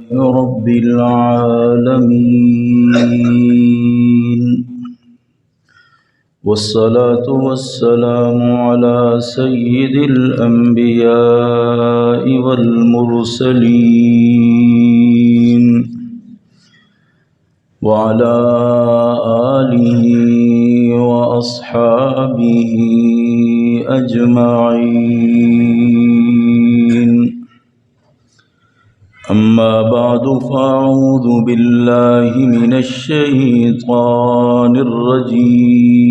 رب العالمين والصلاة والسلام على سيد الأنبياء والمرسلين وعلى آله وأصحابه أجمعين. أما بعد فأعوذ بالله من الشيطان الرجيم.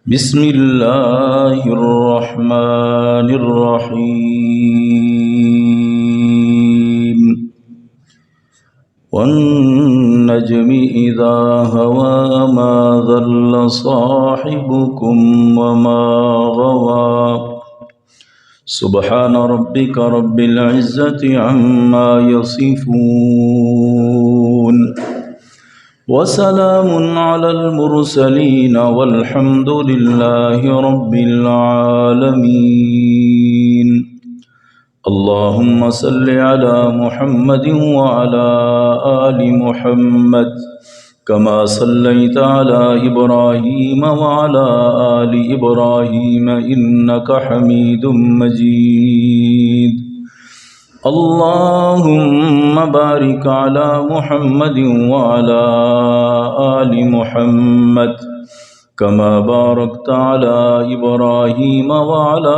بسم الله الرحمن الرحيم. والنجم إذا هوى ما ضل صاحبكم وما غوى. سبحان ربك رب العزة عما يصفون وسلام على المرسلين والحمد لله رب العالمين. اللهم صل على محمد وعلى آل محمد كما صليت على إبراهيم وعلى آل إبراهيم إنك حميد مجيد. اللهم بارك على محمد وعلى آل محمد كما باركت على إبراهيم وعلى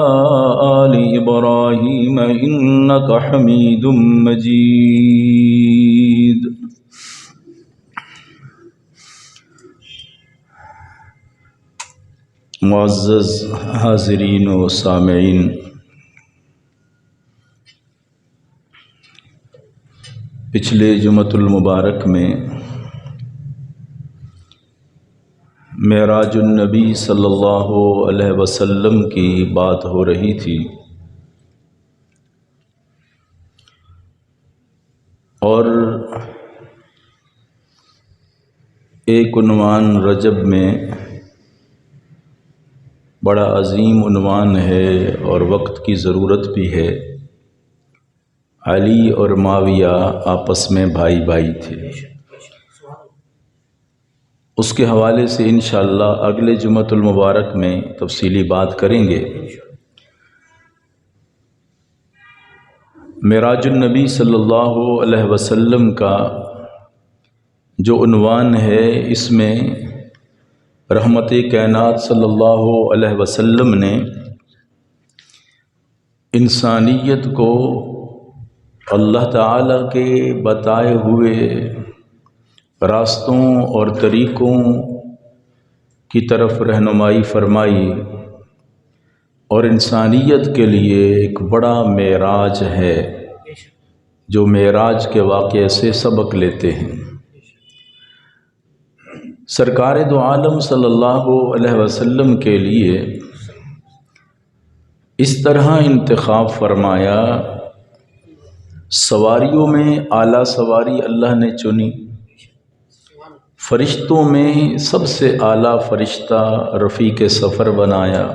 آل إبراهيم إنك حميد مجيد. معزز حاضرین و سامعین، پچھلے جمعۃ المبارک میں معراج النبی صلی اللہ علیہ وسلم کی بات ہو رہی تھی، اور ایک عنوان رجب میں بڑا عظیم عنوان ہے اور وقت کی ضرورت بھی ہے. علی اور معاویہ آپس میں بھائی بھائی تھے. اس کے حوالے سے انشاءاللہ اگلے جمعۃ المبارک میں تفصیلی بات کریں گے. معراج النبی صلی اللہ علیہ وسلم کا جو عنوان ہے، اس میں رحمت کائنات صلی اللہ علیہ وسلم نے انسانیت کو اللہ تعالیٰ کے بتائے ہوئے راستوں اور طریقوں کی طرف رہنمائی فرمائی، اور انسانیت کے لیے ایک بڑا معراج ہے جو معراج کے واقعے سے سبق لیتے ہیں. سرکار دو عالم صلی اللہ علیہ وسلم کے لیے اس طرح انتخاب فرمایا. سواریوں میں اعلیٰ سواری اللہ نے چنی. فرشتوں میں سب سے اعلیٰ فرشتہ رفیق سفر بنایا.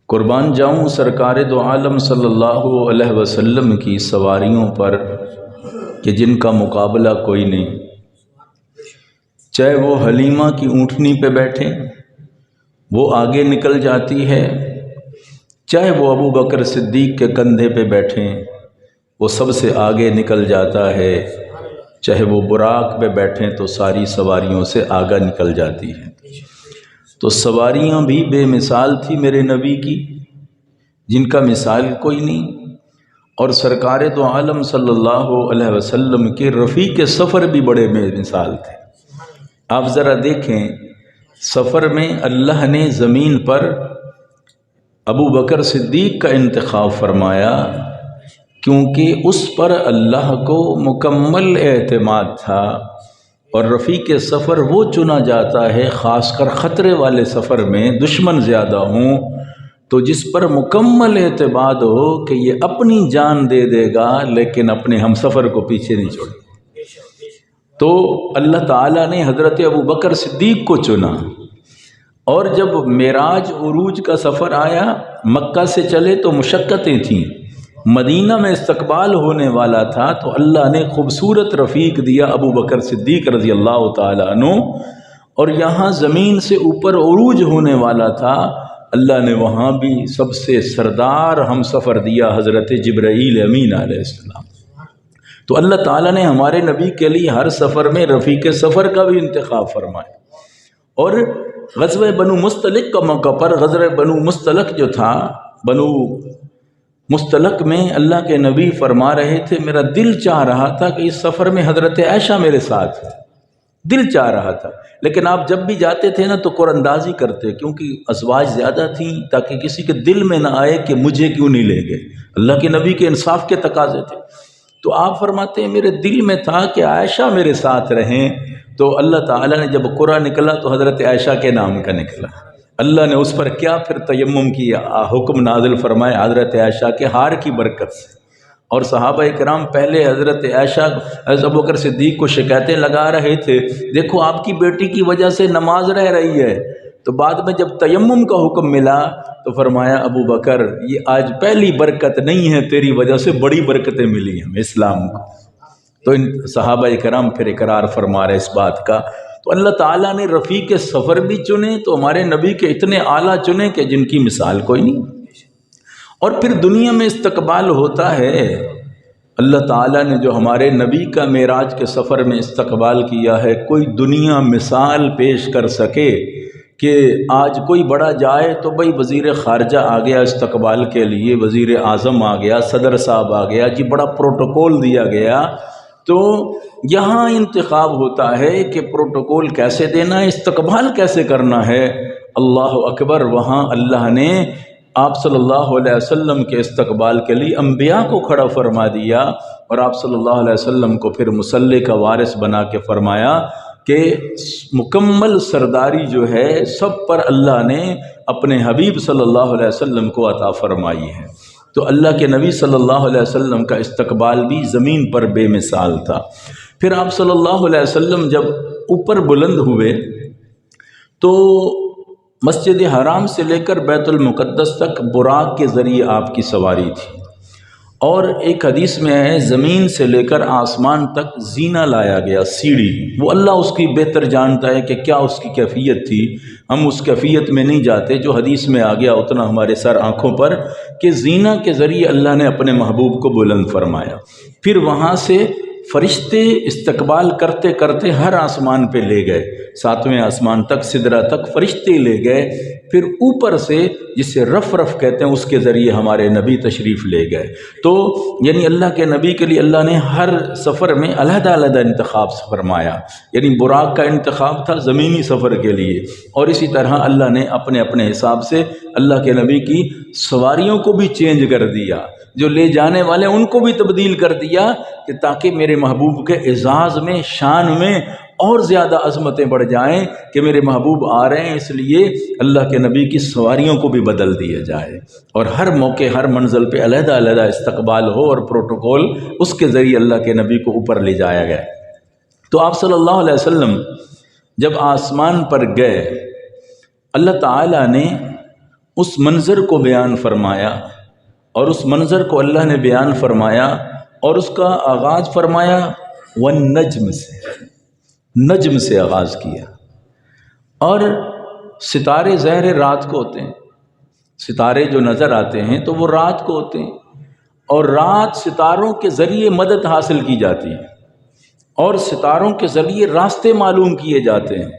قربان جاؤں سرکار دو عالم صلی اللہ علیہ وسلم کی سواریوں پر کہ جن کا مقابلہ کوئی نہیں. چاہے وہ حلیمہ کی اونٹنی پہ بیٹھیں وہ آگے نکل جاتی ہے، چاہے وہ ابو بکر صدیق کے کندھے پہ بیٹھیں وہ سب سے آگے نکل جاتا ہے، چاہے وہ براق پہ بیٹھیں تو ساری سواریوں سے آگے نکل جاتی ہے. تو سواریاں بھی بے مثال تھی میرے نبی کی، جن کا مثال کوئی نہیں. اور سرکار دو عالم صلی اللہ علیہ وسلم کے رفیق سفر بھی بڑے بے مثال تھے. آپ ذرا دیکھیں، سفر میں اللہ نے زمین پر ابو بکر صدیق کا انتخاب فرمایا، کیونکہ اس پر اللہ کو مکمل اعتماد تھا. اور رفیق سفر وہ چنا جاتا ہے خاص کر خطرے والے سفر میں، دشمن زیادہ ہوں تو جس پر مکمل اعتماد ہو کہ یہ اپنی جان دے دے گا لیکن اپنے ہم سفر کو پیچھے نہیں چھوڑے. تو اللہ تعالیٰ نے حضرت ابو بکر صدیق کو چنا. اور جب معراج عروج کا سفر آیا، مکہ سے چلے تو مشقتیں تھیں، مدینہ میں استقبال ہونے والا تھا تو اللہ نے خوبصورت رفیق دیا ابو بکر صدیق رضی اللہ تعالیٰ عنہ، اور یہاں زمین سے اوپر عروج ہونے والا تھا، اللہ نے وہاں بھی سب سے سردار ہم سفر دیا حضرت جبرائیل امین علیہ السلام۔ تو اللہ تعالیٰ نے ہمارے نبی کے لیے ہر سفر میں رفیق سفر کا بھی انتخاب فرمایا۔ اور غزوہ بنو مستلق کا موقع پر، غزوہ بنو مستلق جو تھا، بنو مستلق میں اللہ کے نبی فرما رہے تھے میرا دل چاہ رہا تھا کہ اس سفر میں حضرت عائشہ میرے ساتھ ہے، دل چاہ رہا تھا، لیکن آپ جب بھی جاتے تھے نا تو قرآن اندازی کرتے کیونکہ ازواج زیادہ تھیں تاکہ کسی کے دل میں نہ آئے کہ مجھے کیوں نہیں لے گئے، اللہ کے نبی کے انصاف کے تقاضے تھے۔ تو آپ فرماتے ہیں میرے دل میں تھا کہ عائشہ میرے ساتھ رہیں، تو اللہ تعالیٰ نے جب قرآن نکلا تو حضرت عائشہ کے نام کا نکلا، اللہ نے اس پر کیا پھر تیمم کیا، حکم نازل فرمائے حضرت عائشہ کے ہار کی برکت سے۔ اور صحابہ کرام پہلے حضرت عائشہ حضرت ابوبکر صدیق کو شکایتیں لگا رہے تھے، دیکھو آپ کی بیٹی کی وجہ سے نماز رہ رہی ہے، تو بعد میں جب تیمم کا حکم ملا تو فرمایا ابو بکر یہ آج پہلی برکت نہیں ہے، تیری وجہ سے بڑی برکتیں ملی ہمیں اسلام کو۔ تو ان صحابہ کرام پھر اقرار فرما رہے اس بات کا۔ تو اللہ تعالیٰ نے رفیق سفر بھی چنے تو ہمارے نبی کے اتنے اعلیٰ چنے کہ جن کی مثال کوئی نہیں۔ اور پھر دنیا میں استقبال ہوتا ہے، اللہ تعالیٰ نے جو ہمارے نبی کا معراج کے سفر میں استقبال کیا ہے، کوئی دنیا مثال پیش کر سکے کہ آج کوئی بڑا جائے تو بھئی وزیر خارجہ آ گیا استقبال کے لیے، وزیر اعظم آ گیا، صدر صاحب آ گیا، جی بڑا پروٹوکول دیا گیا۔ تو یہاں انتخاب ہوتا ہے کہ پروٹوکول کیسے دینا ہے، استقبال کیسے کرنا ہے۔ اللہ اکبر، وہاں اللہ نے آپ صلی اللہ علیہ وسلم کے استقبال کے لیے انبیاء کو کھڑا فرما دیا، اور آپ صلی اللہ علیہ وسلم کو پھر مصلی کا وارث بنا کے فرمایا کہ مکمل سرداری جو ہے سب پر اللہ نے اپنے حبیب صلی اللہ علیہ وسلم کو عطا فرمائی ہے۔ تو اللہ کے نبی صلی اللہ علیہ وسلم کا استقبال بھی زمین پر بے مثال تھا۔ پھر آپ صلی اللہ علیہ وسلم جب اوپر بلند ہوئے تو مسجد حرام سے لے کر بیت المقدس تک براق کے ذریعے آپ کی سواری تھی، اور ایک حدیث میں ہے زمین سے لے کر آسمان تک زینہ لایا گیا، سیڑھی، وہ اللہ اس کی بہتر جانتا ہے کہ کیا اس کی کیفیت تھی، ہم اس کیفیت میں نہیں جاتے، جو حدیث میں آ گیا اتنا ہمارے سر آنکھوں پر، کہ زینہ کے ذریعے اللہ نے اپنے محبوب کو بلند فرمایا۔ پھر وہاں سے فرشتے استقبال کرتے کرتے ہر آسمان پہ لے گئے، 7ویں آسمان تک، سدرہ تک فرشتے لے گئے، پھر اوپر سے جسے رف رف کہتے ہیں اس کے ذریعے ہمارے نبی تشریف لے گئے۔ تو یعنی اللہ کے نبی کے لیے اللہ نے ہر سفر میں علیحدہ علیحدہ انتخاب فرمایا، یعنی براق کا انتخاب تھا زمینی سفر کے لیے، اور اسی طرح اللہ نے اپنے اپنے حساب سے اللہ کے نبی کی سواریوں کو بھی چینج کر دیا، جو لے جانے والے ان کو بھی تبدیل کر دیا، کہ تاکہ میرے محبوب کے اعزاز میں، شان میں اور زیادہ عظمتیں بڑھ جائیں کہ میرے محبوب آ رہے ہیں، اس لیے اللہ کے نبی کی سواریوں کو بھی بدل دیا جائے، اور ہر موقع ہر منزل پہ علیحدہ علیحدہ استقبال ہو، اور پروٹوکول اس کے ذریعے اللہ کے نبی کو اوپر لے جایا گیا۔ تو آپ صلی اللہ علیہ وسلم جب آسمان پر گئے، اللہ تعالیٰ نے اس منظر کو بیان فرمایا، اور اس منظر کو اللہ نے بیان فرمایا اور اس کا آغاز فرمایا والنجم سے، نجم سے آغاز کیا۔ اور ستارے ظاہر رات کو ہوتے ہیں، ستارے جو نظر آتے ہیں تو وہ رات کو ہوتے ہیں، اور رات ستاروں کے ذریعے مدد حاصل کی جاتی ہے، اور ستاروں کے ذریعے راستے معلوم کیے جاتے ہیں۔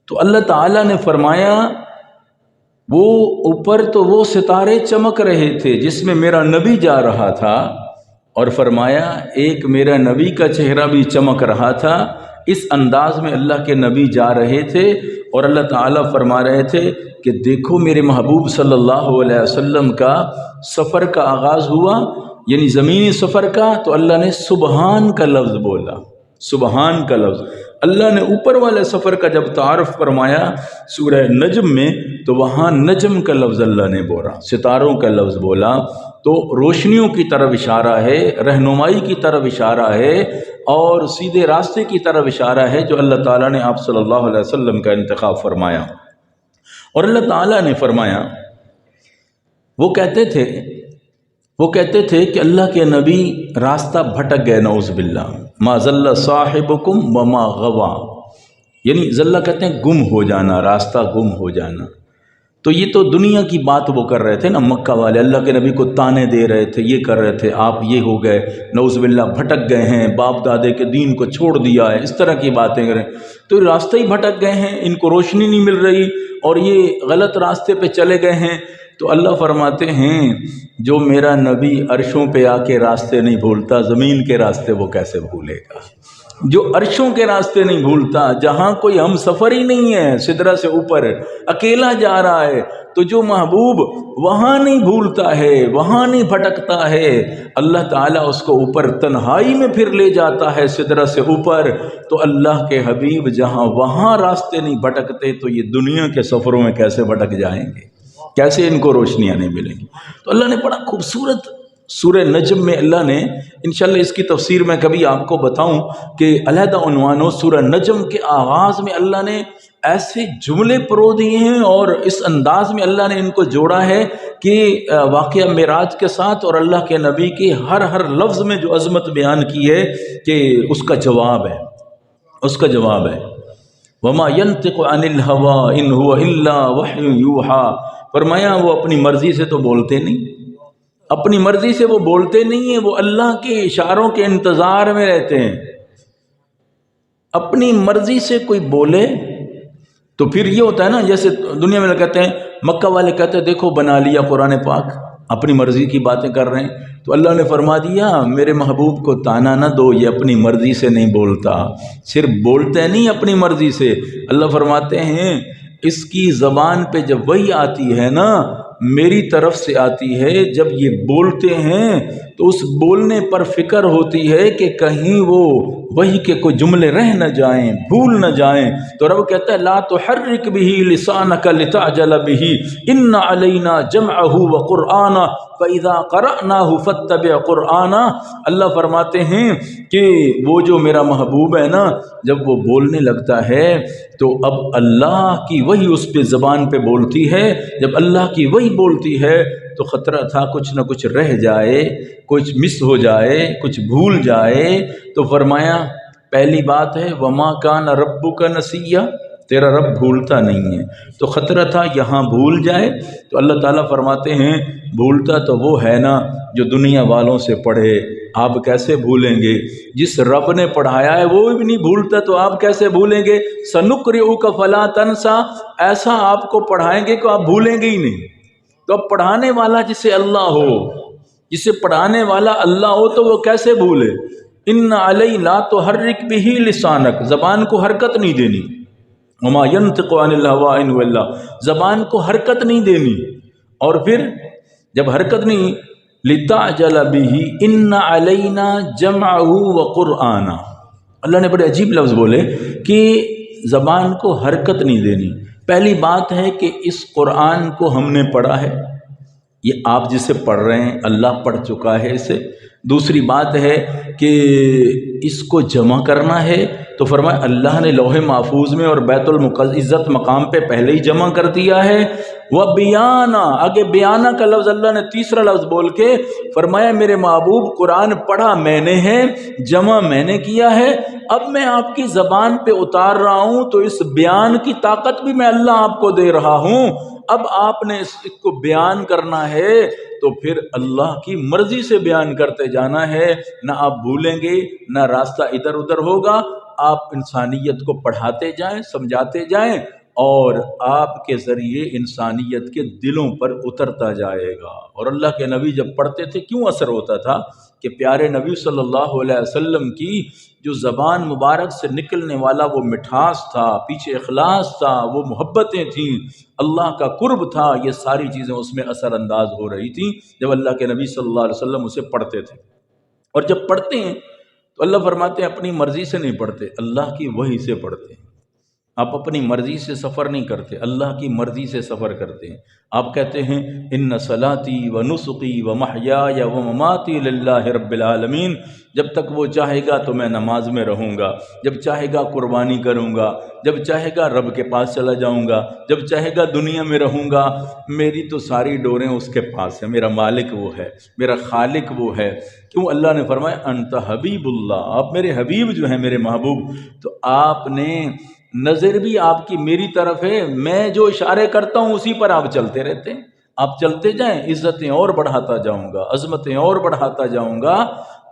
تو اللہ تعالیٰ نے فرمایا وہ اوپر تو وہ ستارے چمک رہے تھے جس میں میرا نبی جا رہا تھا، اور فرمایا ایک میرا نبی کا چہرہ بھی چمک رہا تھا، اس انداز میں اللہ کے نبی جا رہے تھے، اور اللہ تعالیٰ فرما رہے تھے کہ دیکھو میرے محبوب صلی اللہ علیہ وسلم کا سفر کا آغاز ہوا، یعنی زمینی سفر کا، تو اللہ نے سبحان کا لفظ بولا، سبحان کا لفظ۔ اللہ نے اوپر والے سفر کا جب تعارف فرمایا سورہ نجم میں، تو وہاں نجم کا لفظ اللہ نے بولا، ستاروں کا لفظ بولا، تو روشنیوں کی طرف اشارہ ہے، رہنمائی کی طرف اشارہ ہے، اور سیدھے راستے کی طرف اشارہ ہے جو اللہ تعالیٰ نے آپ صلی اللہ علیہ وسلم کا انتخاب فرمایا۔ اور اللہ تعالیٰ نے فرمایا، وہ کہتے تھے وہ کہتے تھے کہ اللہ کے نبی راستہ بھٹک گئے، نعوذ باللہ، ما ضل صاحبکم وما غوا، یعنی ضلع کہتے ہیں گم ہو جانا، راستہ گم ہو جانا۔ تو یہ تو دنیا کی بات وہ کر رہے تھے نا، مکہ والے اللہ کے نبی کو تانے دے رہے تھے، یہ کر رہے تھے، آپ یہ ہو گئے، نعوذ باللہ بھٹک گئے ہیں، باپ دادے کے دین کو چھوڑ دیا ہے، اس طرح کی باتیں کریں، تو راستہ ہی بھٹک گئے ہیں، ان کو روشنی نہیں مل رہی اور یہ غلط راستے پہ چلے گئے ہیں۔ تو اللہ فرماتے ہیں جو میرا نبی عرشوں پہ آ کے راستے نہیں بھولتا، زمین کے راستے وہ کیسے بھولے گا؟ جو عرشوں کے راستے نہیں بھولتا، جہاں کوئی ہم سفر ہی نہیں ہے، سدرہ سے اوپر اکیلا جا رہا ہے، تو جو محبوب وہاں نہیں بھولتا ہے، وہاں نہیں بھٹکتا ہے، اللہ تعالیٰ اس کو اوپر تنہائی میں پھر لے جاتا ہے سدرہ سے اوپر۔ تو اللہ کے حبیب جہاں وہاں راستے نہیں بھٹکتے، تو یہ دنیا کے سفروں میں کیسے بھٹک جائیں گے؟ کیسے ان کو روشنیاں نہیں ملیں گی؟ تو اللہ نے بڑا خوبصورت سورہ نجم میں اللہ نے، انشاءاللہ اس کی تفسیر میں کبھی آپ کو بتاؤں کہ علیحدہ عنوانوں، سورہ نجم کے آغاز میں اللہ نے ایسے جملے پرو دیے ہیں اور اس انداز میں اللہ نے ان کو جوڑا ہے کہ واقعہ معراج کے ساتھ اور اللہ کے نبی کے ہر لفظ میں جو عظمت بیان کی ہے کہ اس کا جواب ہے، اس کا جواب ہے۔ وما ينطق عن الهوى ان هو الا وحی یوحى، فرمایا وہ اپنی مرضی سے تو بولتے نہیں، اپنی مرضی سے وہ بولتے نہیں ہیں، وہ اللہ کے اشاروں کے انتظار میں رہتے ہیں۔ اپنی مرضی سے کوئی بولے تو پھر یہ ہوتا ہے نا، جیسے دنیا میں کہتے ہیں، مکہ والے کہتے ہیں دیکھو بنا لیا قرآن پاک، اپنی مرضی کی باتیں کر رہے ہیں، تو اللہ نے فرما دیا میرے محبوب کو تانا نہ دو، یہ اپنی مرضی سے نہیں بولتا، صرف بولتے نہیں اپنی مرضی سے۔ اللہ فرماتے ہیں اس کی زبان پہ جب وحی آتی ہے نا، میری طرف سے آتی ہے، جب یہ بولتے ہیں تو اس بولنے پر فکر ہوتی ہے کہ کہیں وہ وحی کے کوئی جملے رہ نہ جائیں، بھول نہ جائیں، تو رب کہتا ہے لا تحرک به لسانک لتعجل به ان علینا جمعہ وقرآنہ فاذا قرأناہ فاتبع قرآنہ۔ اللہ فرماتے ہیں کہ وہ جو میرا محبوب ہے نا، جب وہ بولنے لگتا ہے تو اب اللہ کی وحی اس پہ زبان پہ بولتی ہے، جب اللہ کی وحی بولتی ہے تو خطرہ تھا کچھ نہ کچھ رہ جائے، کچھ مس ہو جائے، کچھ بھول جائے، تو فرمایا پہلی بات ہے وما کان ربک نسیہ، تیرا رب بھولتا نہیں ہے، تو خطرہ تھا یہاں بھول جائے۔ تو اللہ تعالیٰ فرماتے ہیں بھولتا تو وہ ہے نا جو دنیا والوں سے پڑھے، آپ کیسے بھولیں گے؟ جس رب نے پڑھایا ہے وہ بھی نہیں بھولتا تو آپ کیسے بھولیں گے؟ سنقرئک فلا تنسیٰ، ایسا آپ کو پڑھائیں گے کہ آپ بھولیں گے ہی نہیں۔ تو اب پڑھانے والا جسے اللہ ہو، جسے پڑھانے والا اللہ ہو تو وہ کیسے بھولے؟ ان علی لا تحرک به لسانک، زبان کو حرکت نہیں دینی، وما ينطق عن الهوى ان هو الا، زبان کو حرکت نہیں دینی، اور پھر جب حرکت نہیں، لتعجل به ان علینا جمعہ وقرآنہ، اللہ نے بڑے عجیب لفظ بولے کہ زبان کو حرکت نہیں دینی۔ پہلی بات ہے کہ اس قرآن کو ہم نے پڑھا ہے، یہ آپ جسے پڑھ رہے ہیں اللہ پڑھ چکا ہے اسے۔ دوسری بات ہے کہ اس کو جمع کرنا ہے، تو فرمایا اللہ نے لوح محفوظ میں اور بیت العزت مقام پہ پہلے ہی جمع کر دیا ہے۔ وَبِيَانًا، آگے بیانہ کا لفظ اللہ نے تیسرا لفظ بول کے فرمایا میرے محبوب قرآن پڑھا میں نے ہے، جمع میں نے کیا ہے، اب میں آپ کی زبان پہ اتار رہا ہوں، تو اس بیان کی طاقت بھی میں اللہ آپ کو دے رہا ہوں۔ اب آپ نے اس کو بیان کرنا ہے تو پھر اللہ کی مرضی سے بیان کرتے جانا ہے، نہ آپ بھولیں گے، نہ راستہ ادھر ادھر ہوگا، آپ انسانیت کو پڑھاتے جائیں، سمجھاتے جائیں، اور آپ کے ذریعے انسانیت کے دلوں پر اترتا جائے گا۔ اور اللہ کے نبی جب پڑھتے تھے کیوں اثر ہوتا تھا کہ پیارے نبی صلی اللہ علیہ وسلم کی جو زبان مبارک سے نکلنے والا وہ مٹھاس تھا، پیچھے اخلاص تھا، وہ محبتیں تھیں، اللہ کا قرب تھا، یہ ساری چیزیں اس میں اثر انداز ہو رہی تھیں جب اللہ کے نبی صلی اللہ علیہ وسلم اسے پڑھتے تھے۔ اور جب پڑھتے ہیں تو اللہ فرماتے ہیں اپنی مرضی سے نہیں پڑھتے، اللہ کی وحی سے پڑھتے ہیں۔ آپ اپنی مرضی سے سفر نہیں کرتے، اللہ کی مرضی سے سفر کرتے ہیں۔ آپ کہتے ہیں ان صلاتی و نسقی و محیای و مماتی للہ رب العالمین، جب تک وہ چاہے گا تو میں نماز میں رہوں گا، جب چاہے گا قربانی کروں گا، جب چاہے گا رب کے پاس چلا جاؤں گا، جب چاہے گا دنیا میں رہوں گا، میری تو ساری ڈوریں اس کے پاس ہیں، میرا مالک وہ ہے، میرا خالق وہ ہے۔ کیوں؟ اللہ نے فرمایا انت حبیب اللہ، آپ میرے حبیب جو ہیں، میرے محبوب۔ تو آپ نے نظر بھی آپ کی میری طرف ہے، میں جو اشارے کرتا ہوں اسی پر آپ چلتے رہتے ہیں۔ آپ چلتے جائیں، عزتیں اور بڑھاتا جاؤں گا، عظمتیں اور بڑھاتا جاؤں گا،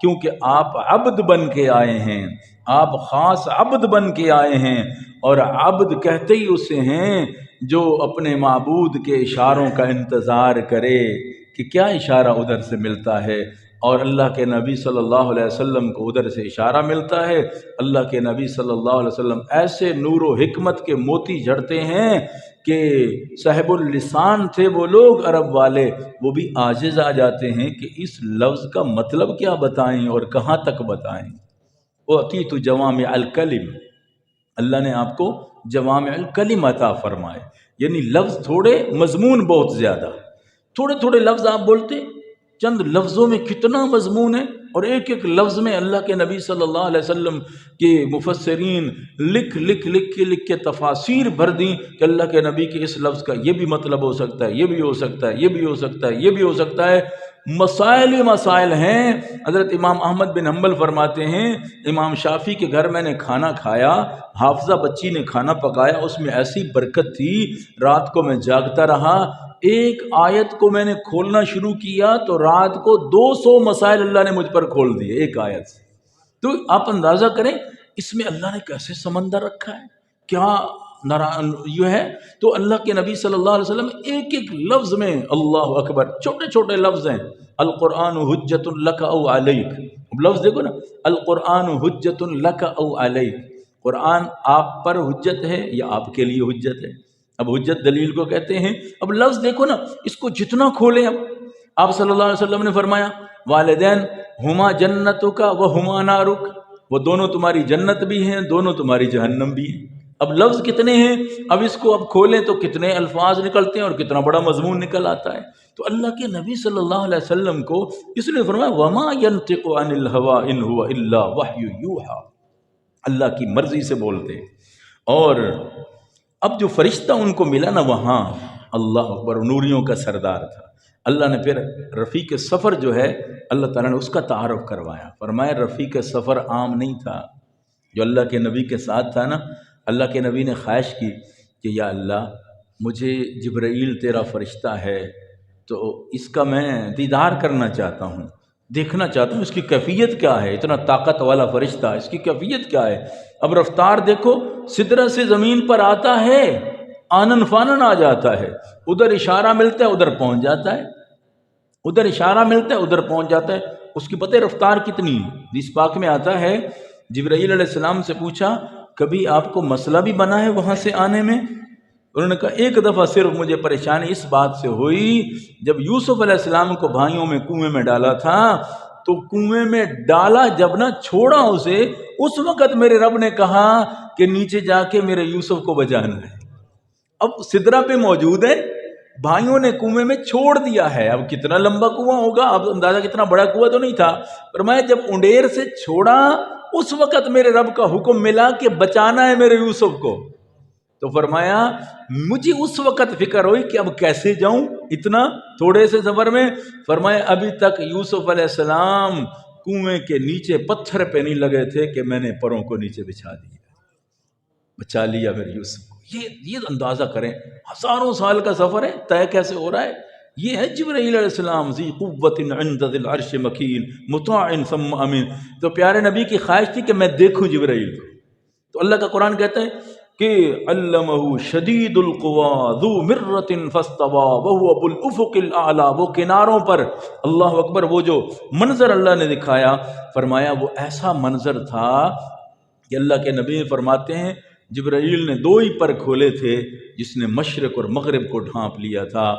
کیونکہ آپ عبد بن کے آئے ہیں، آپ خاص عبد بن کے آئے ہیں۔ اور عبد کہتے ہی اسے ہیں جو اپنے معبود کے اشاروں کا انتظار کرے کہ کیا اشارہ ادھر سے ملتا ہے۔ اور اللہ کے نبی صلی اللہ علیہ وسلم کو ادھر سے اشارہ ملتا ہے۔ اللہ کے نبی صلی اللہ علیہ وسلم ایسے نور و حکمت کے موتی جھڑتے ہیں کہ صاحب اللسان تھے وہ لوگ عرب والے، وہ بھی عاجز آ جاتے ہیں کہ اس لفظ کا مطلب کیا بتائیں اور کہاں تک بتائیں۔ اعطیت جوامع الکلم، اللہ نے آپ کو جوامع الکلم عطا فرمائے، یعنی لفظ تھوڑے، مضمون بہت زیادہ۔ تھوڑے تھوڑے لفظ آپ بولتے، چند لفظوں میں کتنا مضمون ہے، اور ایک ایک لفظ میں اللہ کے نبی صلی اللہ علیہ وسلم کے مفسرین لکھ کے تفاسیر بھر دیں کہ اللہ کے نبی کے اس لفظ کا یہ بھی مطلب ہو سکتا ہے، یہ بھی ہو سکتا ہے، یہ بھی ہو سکتا ہے، یہ بھی ہو سکتا ہے۔ مسائل ہی مسائل ہیں۔ حضرت امام احمد بن حنبل فرماتے ہیں امام شافعی کے گھر میں نے کھانا کھایا، حافظہ بچی نے کھانا پکایا، اس میں ایسی برکت تھی، رات کو میں جاگتا رہا، ایک آیت کو میں نے کھولنا شروع کیا تو رات کو 200 مسائل اللہ نے مجھ پر کھول دیے ایک آیت سے۔ تو آپ اندازہ کریں اس میں اللہ نے کیسے سمندر رکھا ہے، کیا یہ ہے۔ تو اللہ کے نبی صلی اللہ علیہ وسلم ایک ایک لفظ میں، اللہ اکبر، چھوٹے چھوٹے لفظ ہیں۔ القرآن حجت لک او علیک، لفظ دیکھو نا، القرآن حجت لک او علیک، قرآن آپ پر حجت ہے یا آپ کے لیے حجت ہے۔ اب حجت دلیل کو کہتے ہیں۔ اب لفظ دیکھو نا، اس کو جتنا کھولیں، اب آپ صلی اللہ علیہ وسلم نے فرمایا والدین ہما جنتک و ہما نارک، وہ دونوں تمہاری جنت بھی ہیں، دونوں تمہاری جہنم بھی ہیں۔ اب لفظ کتنے ہیں، اب اس کو اب کھولیں تو کتنے الفاظ نکلتے ہیں اور کتنا بڑا مضمون نکل آتا ہے۔ تو اللہ کے نبی صلی اللہ علیہ وسلم کو اس نے فرمایا وما ينطق عن الهوى ان هو الا وحی یوحى، اللہ کی مرضی سے بولتے۔ اور اب جو فرشتہ ان کو ملا نا وہاں، اللہ اکبر، نوریوں کا سردار تھا۔ اللہ نے پھر رفیق سفر جو ہے اللہ تعالیٰ نے اس کا تعارف کروایا، فرمایا رفیق سفر عام نہیں تھا جو اللہ کے نبی کے ساتھ تھا نا۔ اللہ کے نبی نے خواہش کی کہ یا اللہ مجھے جبرائیل تیرا فرشتہ ہے تو اس کا میں دیدار کرنا چاہتا ہوں، دیکھنا چاہتا ہوں اس کی کیفیت کیا ہے، اتنا طاقت والا فرشتہ، اس کی کیفیت کیا ہے۔ اب رفتار دیکھو، سدرہ سے زمین پر آتا ہے، آنن فانن آ جاتا ہے، ادھر اشارہ ملتا ہے ادھر پہنچ جاتا ہے، ادھر اشارہ ملتا ہے ادھر پہنچ جاتا ہے۔ اس کی پتہ رفتار کتنی، حدیث پاک میں آتا ہے جبرائیل علیہ السلام سے پوچھا کبھی آپ کو مسئلہ بھی بنا ہے وہاں سے آنے میں؟ انہوں نے کہا ایک دفعہ صرف مجھے پریشانی اس بات سے ہوئی جب یوسف علیہ السلام کو بھائیوں میں کنویں میں ڈالا تھا، تو کنویں میں ڈالا جب نہ چھوڑا اسے، اس وقت میرے رب نے کہا کہ نیچے جا کے میرے یوسف کو بچانا ہے۔ اب سدرہ پہ موجود ہے، بھائیوں نے کنویں میں چھوڑ دیا ہے، اب کتنا لمبا کنواں ہوگا، اب اندازہ کتنا بڑا کنواں تو نہیں تھا، فرمایا جب انڈیر سے چھوڑا اس وقت میرے رب کا حکم ملا کہ بچانا ہے میرے یوسف کو۔ تو فرمایا مجھے اس وقت فکر ہوئی کہ اب کیسے جاؤں اتنا تھوڑے سے سفر میں۔ فرمایا ابھی تک یوسف علیہ السلام کنویں کے نیچے پتھر پہ نہیں لگے تھے کہ میں نے پروں کو نیچے بچھا دیا، بچا لیا میرے یوسف کو۔ یہ اندازہ کریں، ہزاروں سال کا سفر ہے، طے کیسے ہو رہا ہے۔ یہ ہے جبرائیل علیہ السلام، ذی قوت عند ذی العرش مکین مطاع ثم امین۔ تو پیارے نبی کی خواہش تھی کہ میں دیکھوں جبرائیل کو۔ تو اللہ کا قرآن کہتا ہے کہ علمہ شدید القوا ذو مرۃ فاستوى وهو بالافق الاعلی، وہ کناروں پر، اللہ اکبر، وہ جو منظر اللہ نے دکھایا، فرمایا وہ ایسا منظر تھا کہ اللہ کے نبی فرماتے ہیں جبرائیل نے 2 ہی پر کھولے تھے جس نے مشرق اور مغرب کو ڈھانپ لیا تھا۔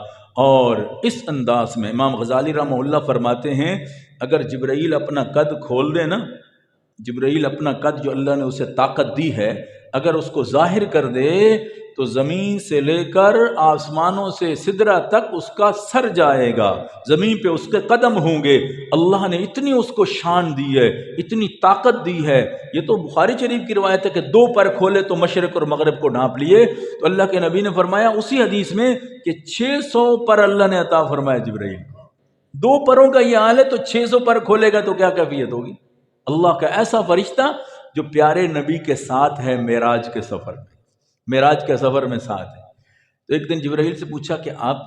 اور اس انداز میں امام غزالی رحمہ اللہ فرماتے ہیں اگر جبرائیل اپنا قد کھول دے نا، جبرائیل اپنا قد جو اللہ نے اسے طاقت دی ہے، اگر اس کو ظاہر کر دے تو زمین سے لے کر آسمانوں سے سدرہ تک اس کا سر جائے گا، زمین پہ اس کے قدم ہوں گے۔ اللہ نے اتنی اس کو شان دی ہے، اتنی طاقت دی ہے۔ یہ تو بخاری شریف کی روایت ہے کہ 2 پر کھولے تو مشرق اور مغرب کو ڈھانپ لیے۔ تو اللہ کے نبی نے فرمایا اسی حدیث میں کہ 600 پر اللہ نے عطا فرمایا جبرائیل کو۔ 2 پروں کا یہ حال ہے تو 600 پر کھولے گا تو کیا کیفیت ہوگی؟ اللہ کا ایسا فرشتہ جو پیارے نبی کے ساتھ ہے معراج کے سفر میں، معراج کے سفر میں ساتھ ہے۔ تو ایک دن جبرائیل سے پوچھا کہ آپ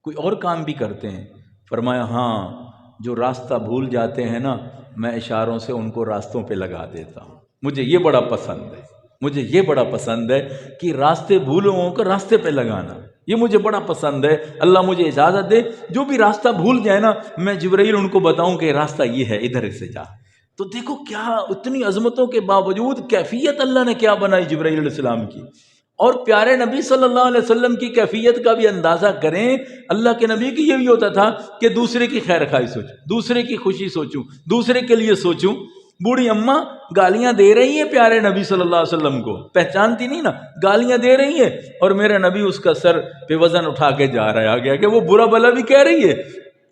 کوئی اور کام بھی کرتے ہیں؟ فرمایا ہاں، جو راستہ بھول جاتے ہیں نا، میں اشاروں سے ان کو راستوں پہ لگا دیتا ہوں۔ مجھے یہ بڑا پسند ہے، مجھے یہ بڑا پسند ہے کہ راستے بھولوں کو راستے پہ لگانا، یہ مجھے بڑا پسند ہے۔ اللہ مجھے اجازت دے جو بھی راستہ بھول جائے نا، میں جبرائیل ان کو بتاؤں کہ راستہ یہ ہے، ادھر سے جا۔ تو دیکھو کیا اتنی عظمتوں کے باوجود کیفیت اللہ نے کیا بنائی جبرائیل علیہ السلام کی، اور پیارے نبی صلی اللہ علیہ وسلم کی کیفیت کا بھی اندازہ کریں۔ اللہ کے نبی کی یہ بھی ہوتا تھا کہ دوسرے کی خیر خواہی سوچوں، دوسرے کی خوشی سوچوں، دوسرے کے لیے سوچوں۔ بوڑھی اماں گالیاں دے رہی ہے پیارے نبی صلی اللہ علیہ وسلم کو، پہچانتی نہیں نا، گالیاں دے رہی ہے، اور میرے نبی اس کا سر پہ وزن اٹھا کے جا رہا ہے آگے کہ وہ برا بھلا بھی کہہ رہی ہے۔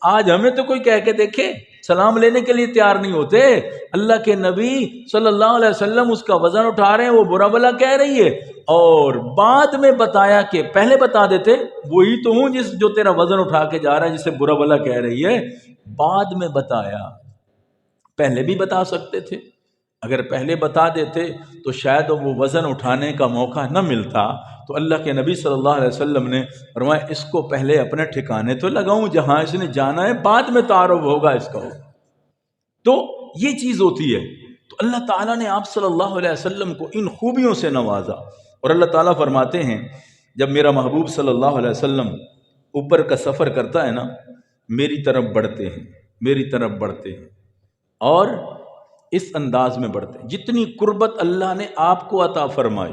آج ہمیں تو کوئی کہہ کے دیکھے، سلام لینے کے لیے تیار نہیں ہوتے۔ اللہ کے نبی صلی اللہ علیہ وسلم اس کا وزن اٹھا رہے ہیں، وہ برا بھلا کہہ رہی ہے، اور بعد میں بتایا کہ پہلے بتا دیتے وہی تو ہوں جو تیرا وزن اٹھا کے جا رہا ہے، جسے برا بھلا کہہ رہی ہے۔ بعد میں بتایا، پہلے بھی بتا سکتے تھے، اگر پہلے بتا دیتے تو شاید وہ وزن اٹھانے کا موقع نہ ملتا۔ تو اللہ کے نبی صلی اللہ علیہ وسلم نے فرمایا اس کو پہلے اپنے ٹھکانے تو لگاؤں، جہاں اس نے جانا ہے بعد میں تعارف ہوگا اس کا۔ تو یہ چیز ہوتی ہے۔ تو اللہ تعالیٰ نے آپ صلی اللہ علیہ وسلم کو ان خوبیوں سے نوازا، اور اللہ تعالیٰ فرماتے ہیں جب میرا محبوب صلی اللہ علیہ وسلم اوپر کا سفر کرتا ہے نا، میری طرف بڑھتے ہیں، میری طرف بڑھتے ہیں، اور اس انداز میں بڑھتے ہیں جتنی قربت اللہ نے آپ کو عطا فرمائی،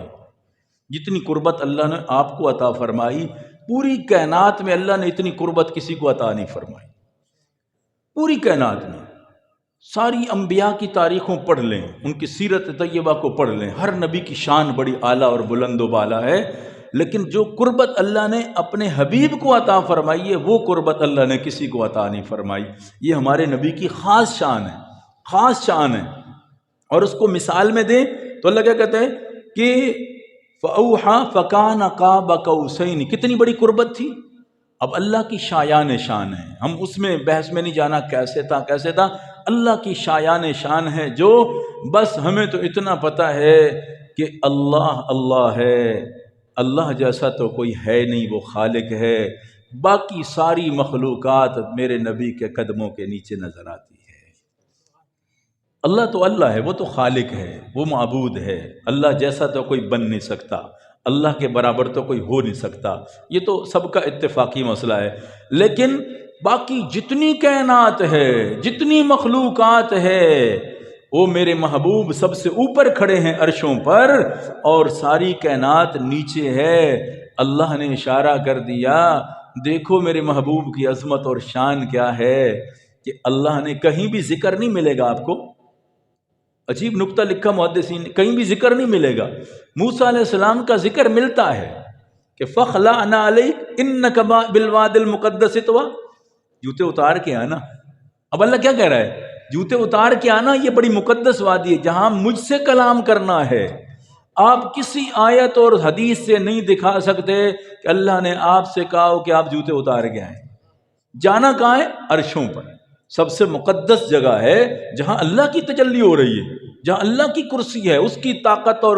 جتنی قربت اللہ نے آپ کو عطا فرمائی، پوری کائنات میں اللہ نے اتنی قربت کسی کو عطا نہیں فرمائی۔ پوری کائنات میں ساری انبیاء کی تاریخوں پڑھ لیں، ان کی سیرت طیبہ کو پڑھ لیں، ہر نبی کی شان بڑی اعلیٰ اور بلند و بالا ہے، لیکن جو قربت اللہ نے اپنے حبیب کو عطا فرمائی ہے وہ قربت اللہ نے کسی کو عطا نہیں فرمائی۔ یہ ہمارے نبی کی خاص شان ہے، خاص شان ہے۔ اور اس کو مثال میں دیں تو اللہ کیا کہتے ہیں کہ فَأَوْحَى فَكَانَ قَابَ قَوْسَيْنِ، کتنی بڑی قربت تھی۔ اب اللہ کی شایان شان ہے، ہم اس میں بحث میں نہیں جانا کیسے تھا کیسے تھا، اللہ کی شایان شان ہے، جو بس ہمیں تو اتنا پتہ ہے کہ اللہ اللہ ہے، اللہ جیسا تو کوئی ہے نہیں، وہ خالق ہے، باقی ساری مخلوقات میرے نبی کے قدموں کے نیچے نظر آتی ہے۔ اللہ تو اللہ ہے، وہ تو خالق ہے، وہ معبود ہے، اللہ جیسا تو کوئی بن نہیں سکتا، اللہ کے برابر تو کوئی ہو نہیں سکتا، یہ تو سب کا اتفاقی مسئلہ ہے۔ لیکن باقی جتنی کائنات ہے، جتنی مخلوقات ہے، وہ میرے محبوب سب سے اوپر کھڑے ہیں عرشوں پر، اور ساری کائنات نیچے ہے۔ اللہ نے اشارہ کر دیا، دیکھو میرے محبوب کی عظمت اور شان کیا ہے، کہ اللہ نے کہیں بھی ذکر نہیں ملے گا آپ کو، عجیب نکتہ لکھا محدثین نے، کہیں بھی ذکر نہیں ملے گا۔ موسیٰ علیہ السلام کا ذکر ملتا ہے کہ فَخْلَعْنَا عَلَيْكَ إِنَّكَ بِالْوَادِ الْمُقَدَّسِ طُوًى، جوتے اتار کے آنا۔ اب اللہ کیا کہہ رہا ہے؟ جوتے اتار کے آنا، یہ بڑی مقدس وادی ہے جہاں مجھ سے کلام کرنا ہے۔ آپ کسی آیت اور حدیث سے نہیں دکھا سکتے کہ اللہ نے آپ سے کہا ہو کہ آپ جوتے اتار کے آئیں۔ جانا کہاں ہے؟ عرشوں پر، سب سے مقدس جگہ ہے جہاں اللہ کی تجلی ہو رہی ہے، جہاں اللہ کی کرسی ہے، اس کی طاقت اور